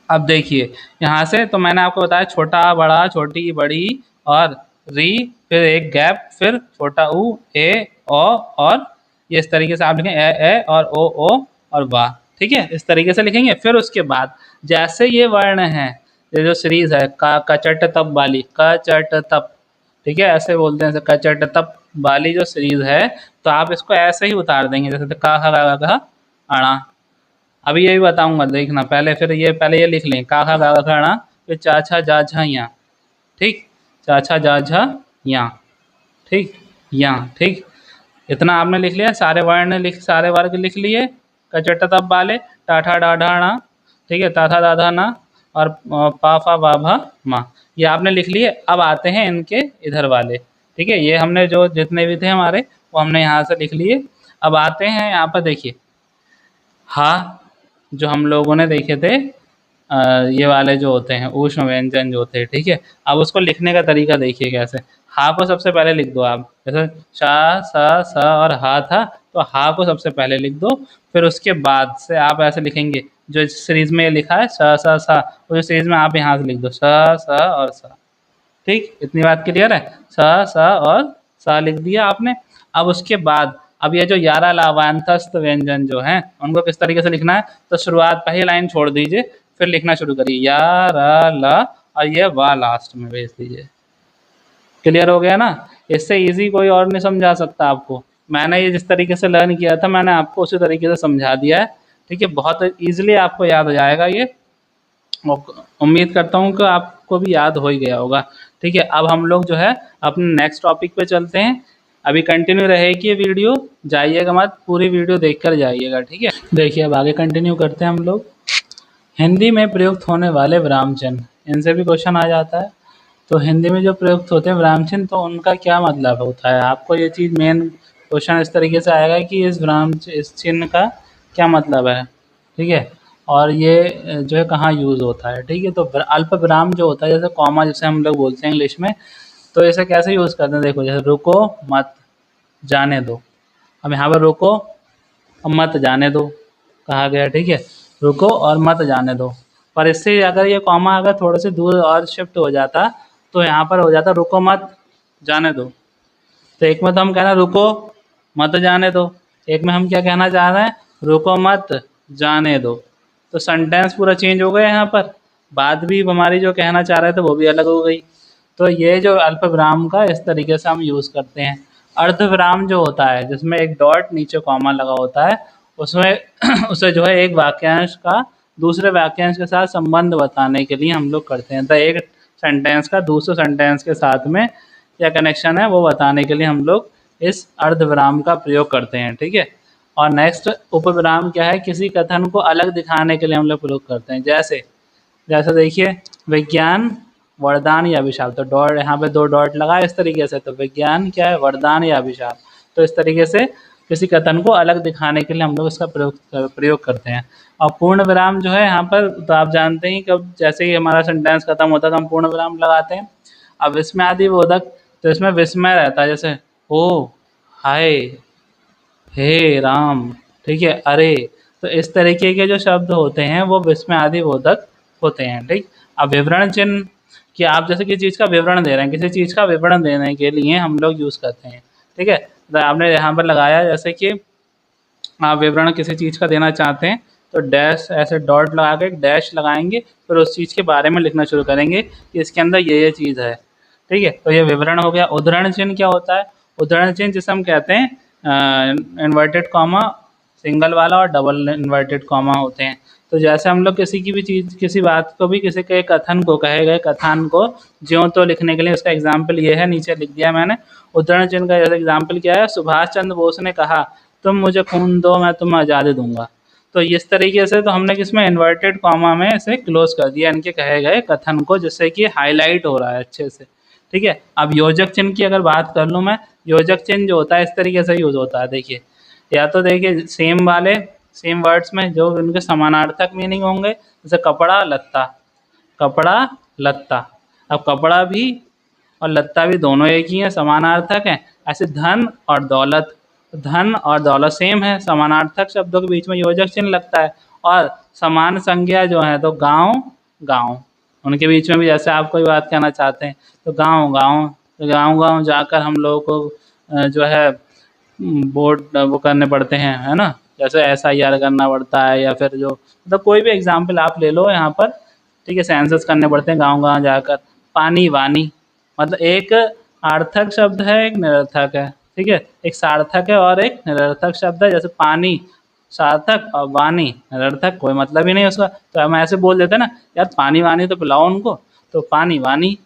अब देखिए यहाँ से, तो मैंने आपको बताया छोटा आ बड़ा आ छोटी बड़ी और री, फिर एक गैप, फिर छोटा ऊ ए ओ, और ये इस तरीके से आप लिखें ए और ओ और वाह, ठीक है, इस तरीके से लिखेंगे। फिर उसके बाद जैसे ये वर्ण है, ये जो सीरीज है का कचट तप वाली, कचट तप, ठीक है, ऐसे बोलते हैं कचट तप वाली जो सीरीज है, तो आप इसको ऐसे ही उतार देंगे, जैसे का खा अणा। अभी ये भी बताऊंगा, देखना पहले, फिर ये पहले ये लिख लें, का खा गा खा अणा, फिर चा छा जा झा या, ठीक, चा छा जा झा या, ठीक, या, ठीक, इतना आपने लिख लिया, सारे वर्ण लिख, सारे वर्ग लिख लिए कचट तप वाले, टाठा डाढ़ा णा, ठीक है, ताथा दाधा ना, और पा फा बा भा मा, ये आपने लिख लिए। अब आते हैं इनके इधर वाले, ठीक है, ये हमने जो जितने भी थे हमारे वो हमने यहाँ से लिख लिए। अब आते हैं यहाँ पर, देखिए हा, जो हम लोगों ने देखे थे ये वाले जो होते हैं ऊष्म व्यंजन जो होते हैं, ठीक है। अब उसको लिखने का तरीका देखिए कैसे। हा को सबसे पहले लिख दो आप, जैसे शा सा सा और हा था, तो हा को सबसे पहले लिख दो, फिर उसके बाद से आप ऐसे लिखेंगे, जो इस सीरीज में लिखा है सा सा सा, वो सीरीज में आप यहाँ से लिख दो सा सा और सा, ठीक, इतनी बात क्लियर है। सा सा और सा लिख दिया आपने। अब उसके बाद अब ये जो 11 लाभांतस्थ व्यंजन जो हैं उनको किस तरीके से लिखना है, तो शुरुआत पहली लाइन छोड़ दीजिए, फिर लिखना शुरू करिए या रा ला, और ये वा लास्ट में भेज दीजिए। क्लियर हो गया ना। इससे इजी कोई और नहीं समझा सकता आपको। मैंने ये जिस तरीके से लर्न किया था मैंने आपको उसी तरीके से समझा दिया है, ठीक है, बहुत ईजिली आपको याद हो जाएगा ये। उम्मीद करता हूँ कि आपको भी याद हो ही गया होगा, ठीक है। अब हम लोग जो है अपने नेक्स्ट टॉपिक पे चलते हैं। अभी कंटिन्यू रहेगी ये वीडियो, जाइएगा मत, पूरी वीडियो देखकर जाइएगा, ठीक है। देखिए अब आगे कंटिन्यू करते हैं हम लोग। हिंदी में प्रयुक्त होने वाले विराम चिन्ह, इनसे भी क्वेश्चन आ जाता है। तो हिंदी में जो प्रयुक्त होते हैं विराम चिन्ह, तो उनका क्या मतलब होता है, आपको ये चीज़ मेन क्वेश्चन इस तरीके से आएगा कि इस चिन्ह का क्या मतलब है। ठीक है। और ये जो है कहाँ यूज़ होता है, ठीक है। तो अल्प विराम जो होता है, जैसे कॉमा जिसे हम लोग बोलते हैं इंग्लिश में, तो इसे कैसे यूज़ करते हैं, देखो जैसे रुको मत जाने दो। अब यहाँ पर रुको और मत जाने दो कहा गया, ठीक है। रुको और मत जाने दो। पर इससे अगर ये कॉमा अगर थोड़े से दूर और शिफ्ट हो जाता तो यहाँ पर हो जाता रुको मत जाने दो। तो एक में तो हम कह रहे हैं रुको मत जाने दो, एक में हम क्या कहना चाह रहे हैं, रुको मत जाने दो। तो सेंटेंस पूरा चेंज हो गया यहाँ पर, बात भी हमारी जो कहना चाह रहे थे वो भी अलग हो गई। तो ये जो अल्प विराम का इस तरीके से हम यूज़ करते हैं। अर्ध विराम जो होता है जिसमें एक डॉट नीचे कॉमा लगा होता है, उसमें उसे जो है एक वाक्यांश का दूसरे वाक्यांश के साथ संबंध बताने के लिए हम लोग करते हैं। तो एक सेंटेंस का दूसरे सेंटेंस के साथ में क्या कनेक्शन है वो बताने के लिए हम लोग इस अर्धविराम का प्रयोग करते हैं, ठीक है। और नेक्स्ट उपविराम क्या है, किसी कथन को अलग दिखाने के लिए हम लोग प्रयोग करते हैं। जैसे जैसे देखिए विज्ञान वरदान या अभिशाप, तो डॉट यहाँ पे 2 डॉट लगा इस तरीके से, तो विज्ञान क्या है, वरदान या अभिशाप। तो इस तरीके से किसी कथन को अलग दिखाने के लिए हम लोग इसका प्रयोग करते हैं। और पूर्ण विराम जो है यहाँ पर, तो आप जानते हैं कब जैसे ही हमारा सेंटेंस खत्म होता है तो हम पूर्ण विराम लगाते हैं। अब इसमें आदि बोधक, तो इसमें विस्मय रहता है, जैसे ओ हाय हे राम, ठीक है, अरे। तो इस तरीके के जो शब्द होते हैं वो विस्मय आदि बोधक होते हैं, ठीक। अब विवरण चिन्ह, कि आप जैसे किसी चीज़ का विवरण दे रहे हैं, किसी चीज़ का विवरण देने के लिए हम लोग यूज़ करते हैं, ठीक है। तो आपने यहाँ पर लगाया जैसे कि आप विवरण किसी चीज़ का देना चाहते हैं तो डैश ऐसे डॉट लगा के एक डैश लगाएंगे, फिर उस चीज़ के बारे में लिखना शुरू करेंगे कि इसके अंदर ये चीज़ है, ठीक है। तो ये विवरण हो गया। उद्धरण चिन्ह क्या होता है, उद्धरण चिन्ह जिसे हम कहते हैं इन्वर्टेड कॉमा सिंगल वाला और डबल इन्वर्टेड कॉमा होते हैं। तो जैसे हम लोग किसी की भी चीज़, किसी बात को भी, किसी के कथन को, कहे गए कथन को ज्यों तो लिखने के लिए, उसका एग्जाम्पल ये है, नीचे लिख दिया मैंने। उद्धरण चिन्ह का जैसे एग्जाम्पल क्या है, सुभाष चंद्र बोस ने कहा तुम मुझे खून दो मैं तुम्हें आज़ादी दूंगा। तो इस तरीके से तो हमने किसमें इन्वर्टेड कॉमा में इसे क्लोज कर दिया इनके कहे गए कथन को, जिससे कि हाईलाइट हो रहा है अच्छे से, ठीक है। अब योजक चिन्ह की अगर बात कर लूँ मैं, योजक चिन्ह जो होता है इस तरीके से यूज़ होता है। देखिए, या तो देखिए सेम वर्ड्स में जो उनके समानार्थक मीनिंग होंगे, जैसे कपड़ा लत्ता, कपड़ा लत्ता। अब कपड़ा भी और लत्ता भी दोनों एक ही हैं, समानार्थक हैं। ऐसे धन और दौलत, धन और दौलत सेम है, समानार्थक शब्दों के बीच में योजक चिन्ह लगता है। और समान संज्ञा जो है, तो गांव गांव, उनके बीच में भी जैसे आप कोई बात कहना चाहते हैं तो गांव गांव, तो गांव गांव जाकर हम लोगों को जो है वोट वो करने पड़ते हैं, है ना। जैसे SIR करना पड़ता है, या फिर जो मतलब कोई भी एग्जाम्पल आप ले लो यहाँ पर, ठीक है, सेंसस करने पड़ते हैं गांव गांव जाकर। पानी वानी, मतलब एक आर्थक शब्द है एक निरर्थक है, ठीक है। एक सार्थक है और एक निरर्थक शब्द है। जैसे पानी सार्थक और वानी निरर्थक, कोई मतलब ही नहीं उसका, तो हम ऐसे बोल देते हैं ना, यार पानी वानी तो पिलाओ उनको, तो पानी वानी,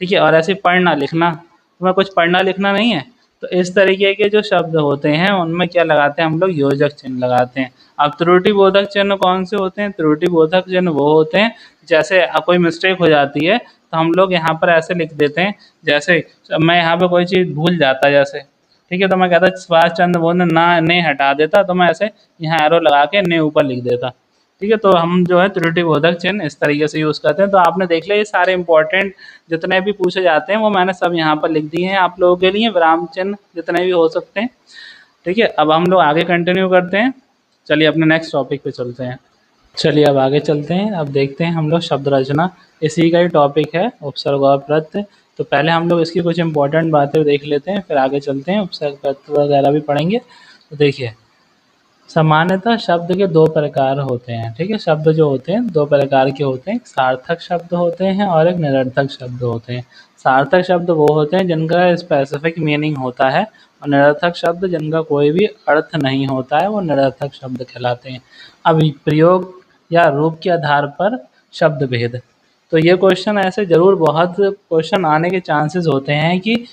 ठीक है। और ऐसे पढ़ना लिखना, तुम्हें कुछ पढ़ना लिखना नहीं है, तो इस तरीके के जो शब्द होते हैं उनमें क्या लगाते हैं हम लोग, योजक चिन्ह लगाते हैं। अब त्रुटि बोधक चिन्ह कौन से होते हैं, त्रुटि बोधक चिन्ह वो होते हैं जैसे कोई मिस्टेक हो जाती है तो हम लोग यहाँ पर ऐसे लिख देते हैं, जैसे मैं यहाँ पे कोई चीज़ भूल जाता जैसे, ठीक है, तो मैं कहता सुभाष चंद्र बोस ने ना ने हटा देता, तो मैं ऐसे यहाँ एरो लगा के ने ऊपर लिख देता, ठीक है। तो हम जो है त्रुटि बोधक चिन्ह इस तरीके से यूज़ करते हैं। तो आपने देख लिया ये सारे इंपॉर्टेंट जितने भी पूछे जाते हैं वो मैंने सब यहाँ पर लिख दिए हैं आप लोगों के लिए, विराम चिन्ह जितने भी हो सकते हैं, ठीक है। अब हम लोग आगे कंटिन्यू करते हैं, चलिए अपने नेक्स्ट टॉपिक पे चलते हैं। चलिए अब आगे चलते हैं, अब देखते हैं हम लोग शब्द रचना, इसी का ही टॉपिक है उपसर्ग और प्रत्यय। तो पहले हम लोग इसकी कुछ इंपॉर्टेंट बातें देख लेते हैं, फिर आगे चलते हैं, उपसर्ग प्रत्यय वगैरह भी पढ़ेंगे। तो देखिए, सामान्यतः शब्द के 2 प्रकार होते हैं, ठीक है। शब्द जो होते हैं 2 प्रकार के होते हैं, एक सार्थक शब्द होते हैं और एक निरर्थक शब्द होते हैं। सार्थक शब्द वो होते हैं जिनका स्पेसिफिक मीनिंग होता है, और निरर्थक शब्द जिनका कोई भी अर्थ नहीं होता है वो निरर्थक शब्द कहलाते हैं। अब प्रयोग या रूप के आधार पर शब्द भेद, तो ये क्वेश्चन ऐसे ज़रूर बहुत क्वेश्चन आने के चांसेस होते हैं कि,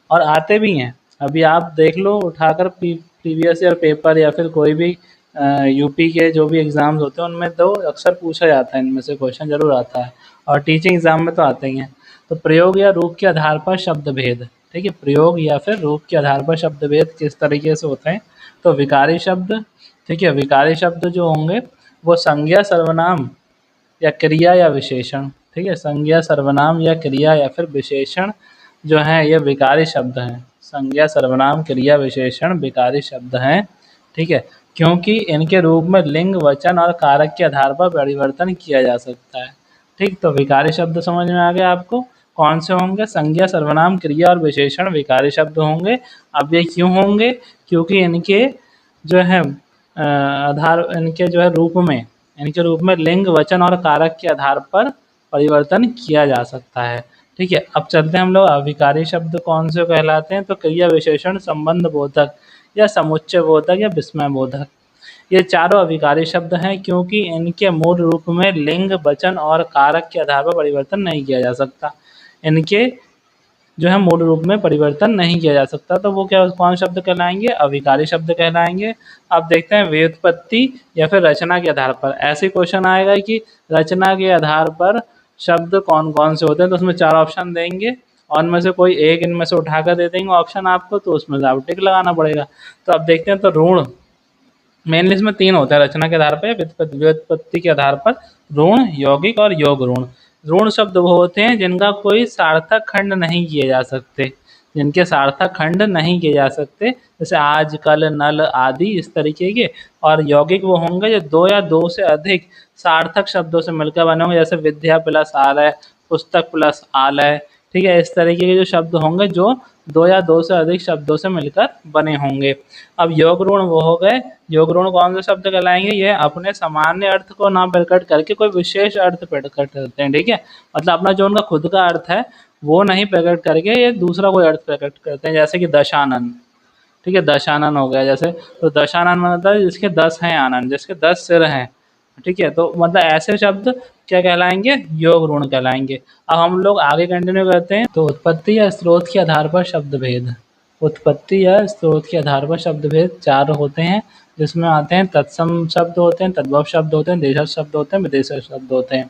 और आते भी हैं। अभी आप देख लो उठाकर प्रीवियस ईयर पेपर या फिर कोई भी यूपी के जो भी एग्ज़ाम्स होते हैं उनमें तो अक्सर पूछा जाता है, इनमें से क्वेश्चन ज़रूर आता है, और टीचिंग एग्ज़ाम में तो आते ही हैं। तो प्रयोग या रूप के आधार पर शब्द भेद, ठीक है, प्रयोग या फिर रूप के आधार पर शब्द भेद किस तरीके से होते हैं। तो विकारी शब्द, ठीक है, विकारी शब्द जो होंगे वो संज्ञा, सर्वनाम या क्रिया या विशेषण। ठीक है, संज्ञा, सर्वनाम या क्रिया या फिर विशेषण जो है ये विकारी शब्द हैं। संज्ञा, सर्वनाम, क्रिया, विशेषण विकारी शब्द हैं। ठीक है, क्योंकि इनके रूप में लिंग, वचन और कारक के आधार पर परिवर्तन किया जा सकता है। ठीक, तो विकारी शब्द समझ में आ गया आपको कौन से होंगे? संज्ञा, सर्वनाम, क्रिया और विशेषण विकारी शब्द होंगे। अब ये क्यों होंगे? क्योंकि इनके जो है आधार, इनके जो है रूप में, इनके रूप में लिंग, वचन और कारक के आधार पर परिवर्तन किया जा सकता है। ठीक है, अब चलते हैं हम लोग अविकारी शब्द कौन से कहलाते हैं। तो क्रिया, विशेषण, संबंध बोधक या समुच्चय बोधक या विस्मय बोधक, ये चारों अविकारी शब्द हैं क्योंकि इनके मूल रूप में लिंग, वचन और कारक के आधार पर परिवर्तन नहीं किया जा सकता। इनके जो है मूल रूप में परिवर्तन नहीं किया जा सकता, तो वो क्या, कौन शब्द कहलाएंगे? अविकारी शब्द कहलाएंगे। अब देखते हैं व्युत्पत्ति या फिर रचना के आधार पर। ऐसे क्वेश्चन आएगा कि रचना के आधार पर शब्द कौन कौन से होते हैं, तो उसमें 4 ऑप्शन देंगे और उनमें से कोई एक इनमें से उठाकर दे देंगे ऑप्शन आपको, तो उसमें से आपको टिक लगाना पड़ेगा। तो अब देखते हैं, तो ऋण मेनली इसमें 3 होता है रचना के आधार पर, व्युत्पत्ति के आधार पर ऋण, यौगिक और योग ऋण। ऋण शब्द वो होते हैं जिनका कोई सार्थक खंड नहीं किए जा सकते, जिनके सार्थक खंड नहीं किए जा सकते, जैसे आज, कल, नल आदि इस तरीके के। और यौगिक वो होंगे जो 2 या 2 से अधिक सार्थक शब्दों से मिलकर बने होंगे, जैसे विद्या प्लस आलय, पुस्तक प्लस आलय। ठीक है, इस तरीके के जो शब्द होंगे जो 2 या 2 से अधिक शब्दों से मिलकर बने होंगे। अब योग ऋण वो हो गए। योग ऋण कौन से शब्द कहलाएंगे? ये अपने सामान्य अर्थ को ना प्रकट करके कोई विशेष अर्थ प्रकट करते हैं। ठीक है, मतलब अपना जो उनका खुद का अर्थ है वो नहीं प्रकट करके ये दूसरा कोई अर्थ प्रकट करते हैं, जैसे कि दशानन। ठीक है, दशानन हो गया जैसे, तो दशानन मतलब जिसके 10 हैं आनन, जिसके 10 सिर हैं। ठीक है, तो मतलब ऐसे शब्द क्या कहलाएंगे? योग ऋण कहलाएंगे। अब हम लोग आगे कंटिन्यू करते हैं। तो उत्पत्ति या स्रोत के आधार पर शब्द भेद। उत्पत्ति या स्रोत के आधार पर शब्द भेद 4 होते हैं, जिसमें आते हैं तत्सम शब्द होते हैं, तद्भव शब्द होते हैं, देशज शब्द होते हैं, विदेशज शब्द होते हैं।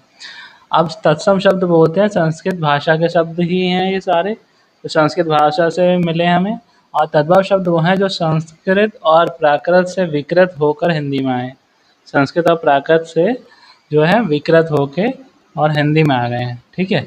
अब तत्सम शब्द वो होते हैं संस्कृत भाषा के शब्द ही हैं ये सारे, तो संस्कृत भाषा से मिले हमें। और तद्भव शब्द वो हैं जो संस्कृत और प्राकृत से विकृत होकर हिंदी में आए। संस्कृत और प्राकृत से जो है विकृत होके और हिंदी में आ गए हैं। ठीक है,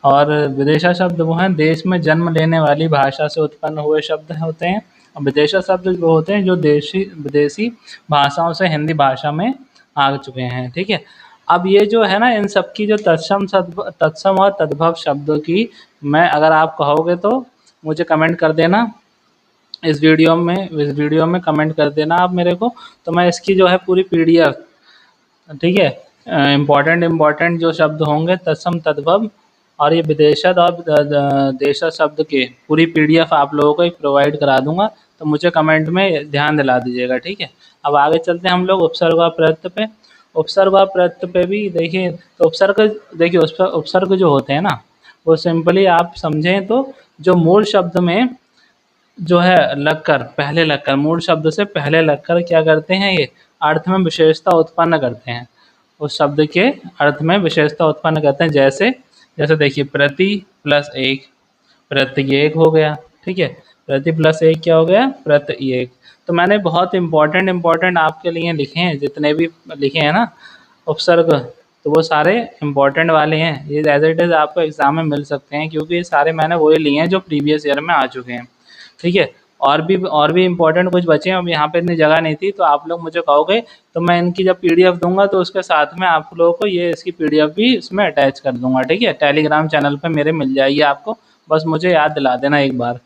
और विदेशा शब्द वो हैं देश में जन्म लेने वाली भाषा से उत्पन्न हुए शब्द होते हैं। और विदेशा शब्द वो होते हैं जो विदेशी भाषाओं से हिंदी भाषा में आ चुके हैं। ठीक है, अब ये जो है ना, इन सब की जो तत्सम और तद्भव शब्दों की, मैं अगर आप कहोगे तो मुझे कमेंट कर देना इस वीडियो में कमेंट कर देना आप मेरे को, तो मैं इसकी जो है पूरी पीडीएफ, ठीक है, इम्पोर्टेंट जो शब्द होंगे तत्सम, तद्भव और ये विदेशज और देशज शब्द के पूरी पीडीएफ आप लोगों को एक प्रोवाइड करा दूंगा, तो मुझे कमेंट में ध्यान दिला दीजिएगा। ठीक है, अब आगे चलते हैं हम लोग उपसर्ग और प्रत्यय पे। उपसर्ग और प्रत्यय पे भी देखिए, तो उपसर्ग देखिए, उपसर्ग जो होते हैं ना, वो सिंपली आप समझें तो जो मूल शब्द में जो है लगकर, पहले लगकर, मूल शब्द से पहले लगकर क्या करते हैं, ये अर्थ में विशेषता उत्पन्न करते हैं, उस शब्द के अर्थ में विशेषता उत्पन्न करते हैं। जैसे देखिए, प्रति प्लस एक, प्रत्येक हो गया। ठीक है, प्रति प्लस एक क्या हो गया? प्रत्येक। तो मैंने बहुत इम्पोर्टेंट आपके लिए लिखे हैं, जितने भी लिखे हैं ना उपसर्ग, तो वो सारे इम्पोर्टेंट वाले हैं। ये एज इट इज़ आपको एग्जाम में मिल सकते हैं, क्योंकि ये सारे मैंने वही लिए हैं जो प्रीवियस ईयर में आ चुके हैं। ठीक है, और भी इम्पोर्टेंट कुछ बचे हैं, अब यहाँ पे इतनी जगह नहीं थी, तो आप लोग मुझे कहोगे तो मैं इनकी जब पीडीएफ दूंगा तो उसके साथ में आप लोगों को ये इसकी पीडीएफ भी इसमें अटैच कर दूंगा। ठीक है, टेलीग्राम चैनल पे मेरे मिल जाएगी आपको, बस मुझे याद दिला देना एक बार।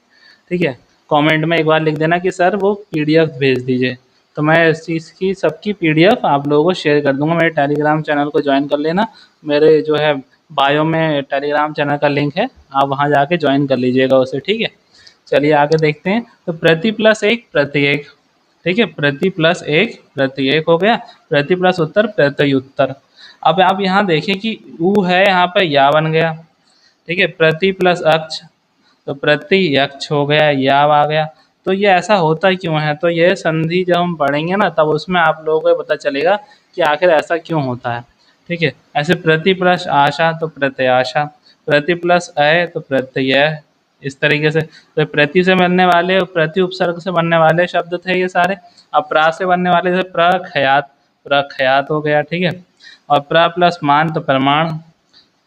ठीक है, कमेंट में एक बार लिख देना कि सर वो पीडीएफ भेज दीजिए, तो मैं इस चीज़ की सबकी पीडीएफ आप लोगों को शेयर कर दूंगा। मेरे टेलीग्राम चैनल को ज्वाइन कर लेना, मेरे जो है बायो में टेलीग्राम चैनल का लिंक है, आप वहाँ जाके ज्वाइन कर लीजिएगा उसे। ठीक है, चलिए आगे देखते हैं। तो प्रति प्लस एक प्रत्येक। ठीक है, प्रति प्लस एक प्रत्येक हो गया, प्रति प्लस उत्तर प्रत्युत्तर। अब आप यहाँ देखें कि ऊ है, यहाँ पर या बन गया। ठीक है, प्रति प्लस अक्ष, तो प्रति अक्ष हो गया, या आ गया। तो ये ऐसा होता क्यों है? तो ये संधि जब हम पढ़ेंगे ना, तब उसमें आप लोगों को पता चलेगा कि आखिर ऐसा क्यों होता है। ठीक है, ऐसे प्रति प्लस आशा तो प्रत्याशा, प्रति प्लस अय तो प्रत्यय, इस तरीके से। तो प्रति से बनने वाले और प्रति उपसर्ग से बनने वाले शब्द थे ये सारे। अब प्रा से बनने वाले जैसे प्रख्यात, प्रख्यात हो गया, ठीक है। और प्र प्लस मान तो प्रमाण।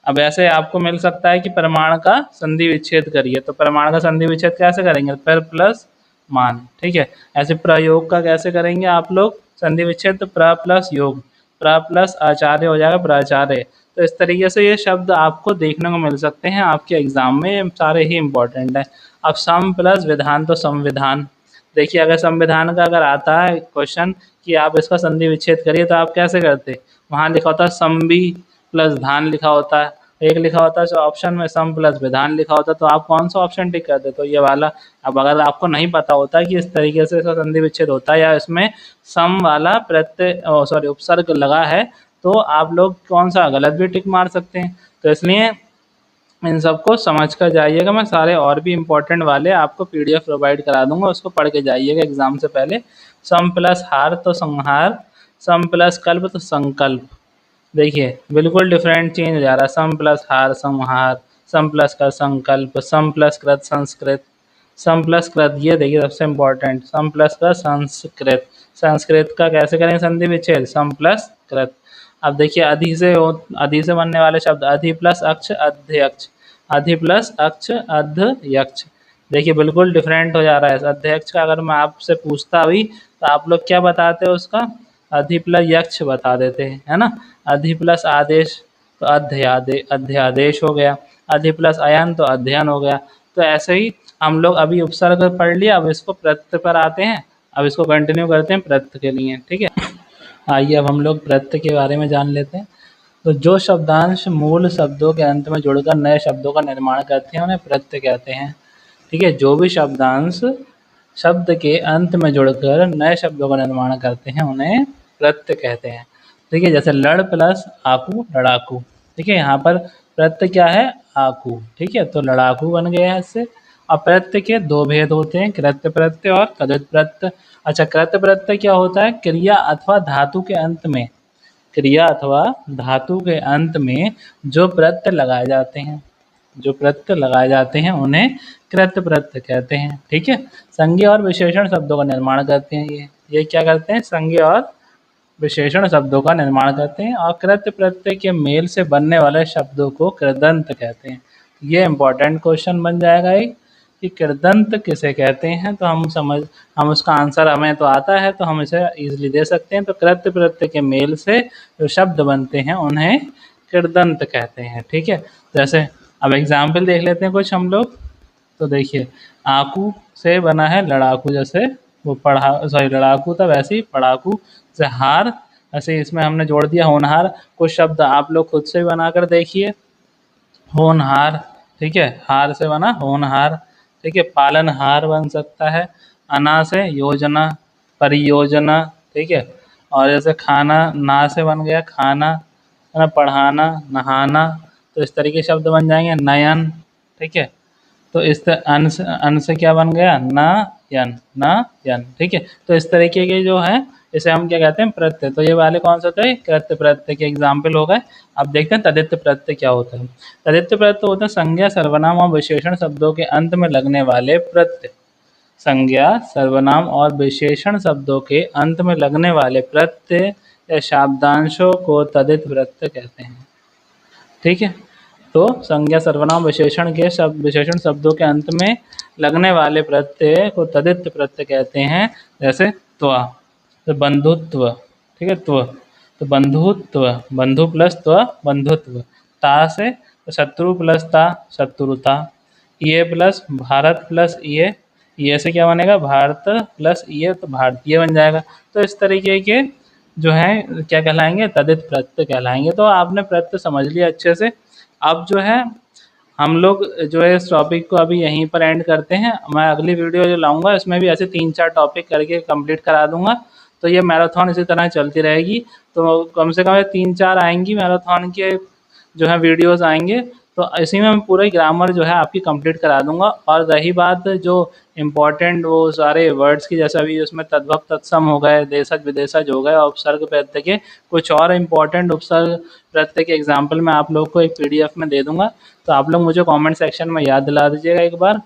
अब ऐसे आपको मिल सकता है कि प्रमाण का संधि विच्छेद करिए, तो प्रमाण का संधि विच्छेद कैसे करेंगे? प्र प्लस मान, ठीक है। ऐसे प्रयोग का कैसे करेंगे आप लोग संधि विच्छेद? तो प्र प्लस योग, प्र प्लस आचार्य हो जाएगा प्राचार्य। तो इस तरीके से ये शब्द आपको देखने को मिल सकते हैं आपके एग्जाम में, ये सारे ही इंपॉर्टेंट है। अब सम प्लस विधान तो संविधान। देखिए अगर संविधान का अगर आता है क्वेश्चन कि आप इसका संधि विच्छेद करिए तो आप कैसे करते? वहाँ लिखा होता है संवि प्लस धान लिखा होता है, एक लिखा होता है जो ऑप्शन में सम प्लस विधान लिखा होता है, तो आप कौन सा ऑप्शन टिक करते? तो ये वाला। अब अगर आपको नहीं पता होता कि इस तरीके से इसका संधि विच्छेद होता है या इसमें सम वाला प्रत्यय उपसर्ग लगा है, तो आप लोग कौन सा गलत भी टिक मार सकते हैं। तो इसलिए इन सबको समझ कर जाइएगा। मैं सारे और भी इम्पोर्टेंट वाले आपको PDF प्रोवाइड करा दूंगा, उसको पढ़ के जाइएगा एग्जाम से पहले। सम प्लस हार तो संहार, सम प्लस कल्प तो संकल्प। देखिए बिल्कुल डिफरेंट चेंज हो जा रहा है। सम प्लस हार संहार, सम प्लस का संकल्प, सम प्लस कृत संस्कृत, सम प्लस कृत, ये देखिए सबसे इम्पोर्टेंट, सम प्लस का संस्कृत। संस्कृत का कैसे करेंगे संधि विच्छेद? सम प्लस कृत। अब देखिए अधि से बनने वाले शब्द, अधि प्लस अक्ष अध्यक्ष, अधि प्लस अक्ष अध्यक्ष। देखिए बिल्कुल डिफरेंट हो जा रहा है। अध्यक्ष का अगर मैं आपसे पूछता अभी तो आप लोग क्या बताते हो उसका? अधि प्लस यक्ष बता देते हैं, है ना। अधि प्लस आदेश तो अध्यादेश हो गया, अधि प्लस अयन तो अध्ययन हो गया। तो ऐसे ही हम लोग अभी उपसर्ग पढ़ लिया, अब इसको प्रत्यय पर आते हैं। अब इसको कंटिन्यू करते हैं प्रत्यय के लिए, ठीक है। आइए अब हम लोग प्रत्यय के बारे में जान लेते हैं। तो जो शब्दांश मूल शब्दों के अंत में जुड़कर नए शब्दों का निर्माण करते हैं उन्हें प्रत्यय कहते हैं, ठीक है। जो भी शब्दांश शब्द के अंत में जुड़कर नए शब्दों का निर्माण करते हैं उन्हें प्रत्यय कहते हैं, ठीक है। जैसे लड़ प्लस आकू लड़ाकू, ठीक है। यहाँ पर प्रत्यय क्या है? आकू, ठीक है। तो लड़ाकू बन गया है इससे। अब प्रत्यय के दो भेद होते हैं, कृत्य प्रत्यय और तद्धित प्रत्यय। अच्छा, कृत्य प्रत्यय क्या होता है? क्रिया अथवा धातु के अंत में, क्रिया अथवा धातु के अंत में जो प्रत्यय लगाए जाते हैं, जो प्रत्यय लगाए जाते हैं उन्हें कृत्य प्रत्यय कहते हैं, ठीक है। संज्ञा और विशेषण शब्दों का निर्माण करते हैं ये क्या करते हैं? संज्ञा और विशेषण शब्दों का निर्माण करते हैं। और कृत्य प्रत्यय के मेल से बनने वाले शब्दों को कृदंत कहते हैं। ये इंपॉर्टेंट क्वेश्चन बन जाएगा एक कि कृदंत किसे कहते हैं। तो हम उसका आंसर हमें तो आता है तो हम इसे इजीली दे सकते हैं। तो कृत्य प्रत्यय के मेल से जो शब्द बनते हैं उन्हें कृदंत कहते हैं, ठीक है। जैसे अब एग्जाम्पल देख लेते हैं कुछ हम लोग। तो देखिए आकू से बना है लड़ाकू, जैसे वो लड़ाकू था वैसे ही पढ़ाकू। जैसे हार, ऐसे इसमें हमने जोड़ दिया होनहार। कुछ शब्द आप लोग खुद से बनाकर देखिए। होनहार, ठीक है, हार से बना होनहार, ठीक है। पालनहार बन सकता है। अना से योजना, परियोजना, ठीक है। और जैसे खाना, ना से बन गया खाना, है ना। पढ़ाना, नहाना, तो इस तरीके शब्द बन जाएंगे। नयन, ठीक है। तो इस अन से क्या बन गया? न यन, ठीक है। तो इस तरीके के जो है इसे हम क्या कहते हैं? प्रत्यय। तो ये वाले कौन सा होता है? कृत्य प्रत्यय के एग्जाम्पल हो गए। अब देखते हैं तदित्य प्रत्यय क्या होता है। तदित्य प्रत्यय होता है संज्ञा, सर्वनाम और विशेषण शब्दों के अंत में लगने वाले प्रत्यय। संज्ञा, सर्वनाम और विशेषण शब्दों के अंत में लगने वाले प्रत्यय या शब्दांशों को तदित प्रत्यय कहते हैं, ठीक है। तो संज्ञा, सर्वनाम, विशेषण शब्दों के अंत में लगने वाले प्रत्यय को तदित प्रत्यय कहते हैं। जैसे त्वा, तो बंधुत्व, ठीक है, त्व, तो बंधुत्व, बंधु प्लस त्व, बंधुत्व। ता से तो शत्रु प्लस ता, शत्रुता। ये प्लस भारत प्लस ये से क्या बनेगा? भारत प्लस ये, तो भारतीय बन जाएगा। तो इस तरीके के जो है क्या कहलाएंगे? तदित प्रत्यय कहलाएंगे। तो आपने प्रत्यय समझ लिया अच्छे से। अब जो है हम लोग जो है इस टॉपिक को अभी यहीं पर एंड करते हैं। मैं अगली वीडियो जो लाऊंगा इसमें भी ऐसे 3-4 टॉपिक करके कंप्लीट करा दूंगा। तो ये मैराथन इसी तरह चलती रहेगी। तो कम से कम 3-4 आएंगी मैराथन के जो है वीडियोस आएंगे। तो इसी में मैं पूरा ग्रामर जो है आपकी कंप्लीट करा दूंगा। और रही बात जो इम्पोर्टेंट वो सारे वर्ड्स की, जैसे अभी उसमें तद्भव तत्सम हो गए, देशज विदेशज हो गए, और उपसर्ग प्रत्यय के कुछ और इम्पोर्टेंट उपसर्ग प्रत्यय के एग्जाम्पल मैं आप लोग को एक PDF में दे दूंगा। तो आप लोग मुझे कमेंट सेक्शन में याद दिला दीजिएगा एक बार।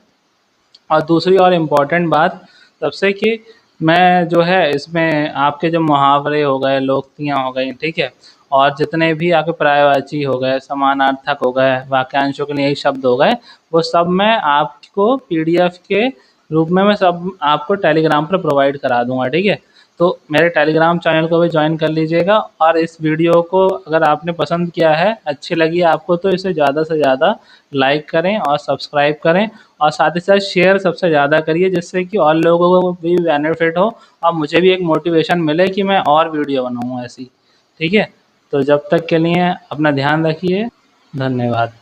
और दूसरी और इम्पोर्टेंट बात सबसे कि मैं जो है इसमें आपके जो मुहावरे हो गए, लोकोक्तियाँ हो गई, ठीक है? और जितने भी आपके पर्यायवाची हो गए, समानार्थक हो गए, वाक्यांशों के लिए यही शब्द हो गए, वो सब मैं आपको पीडीएफ के रूप में मैं सब आपको टेलीग्राम पर प्रोवाइड करा दूँगा, ठीक है? तो मेरे टेलीग्राम चैनल को भी ज्वाइन कर लीजिएगा और इस वीडियो को अगर आपने पसंद किया है, अच्छी लगी आपको, तो इसे ज़्यादा से ज़्यादा लाइक करें और सब्सक्राइब करें और साथ ही साथ शेयर सबसे ज़्यादा करिए, जिससे कि और लोगों को भी बेनिफिट हो और मुझे भी एक मोटिवेशन मिले कि मैं और वीडियो बनाऊँ ऐसी, ठीक है? तो जब तक के लिए अपना ध्यान रखिए। धन्यवाद।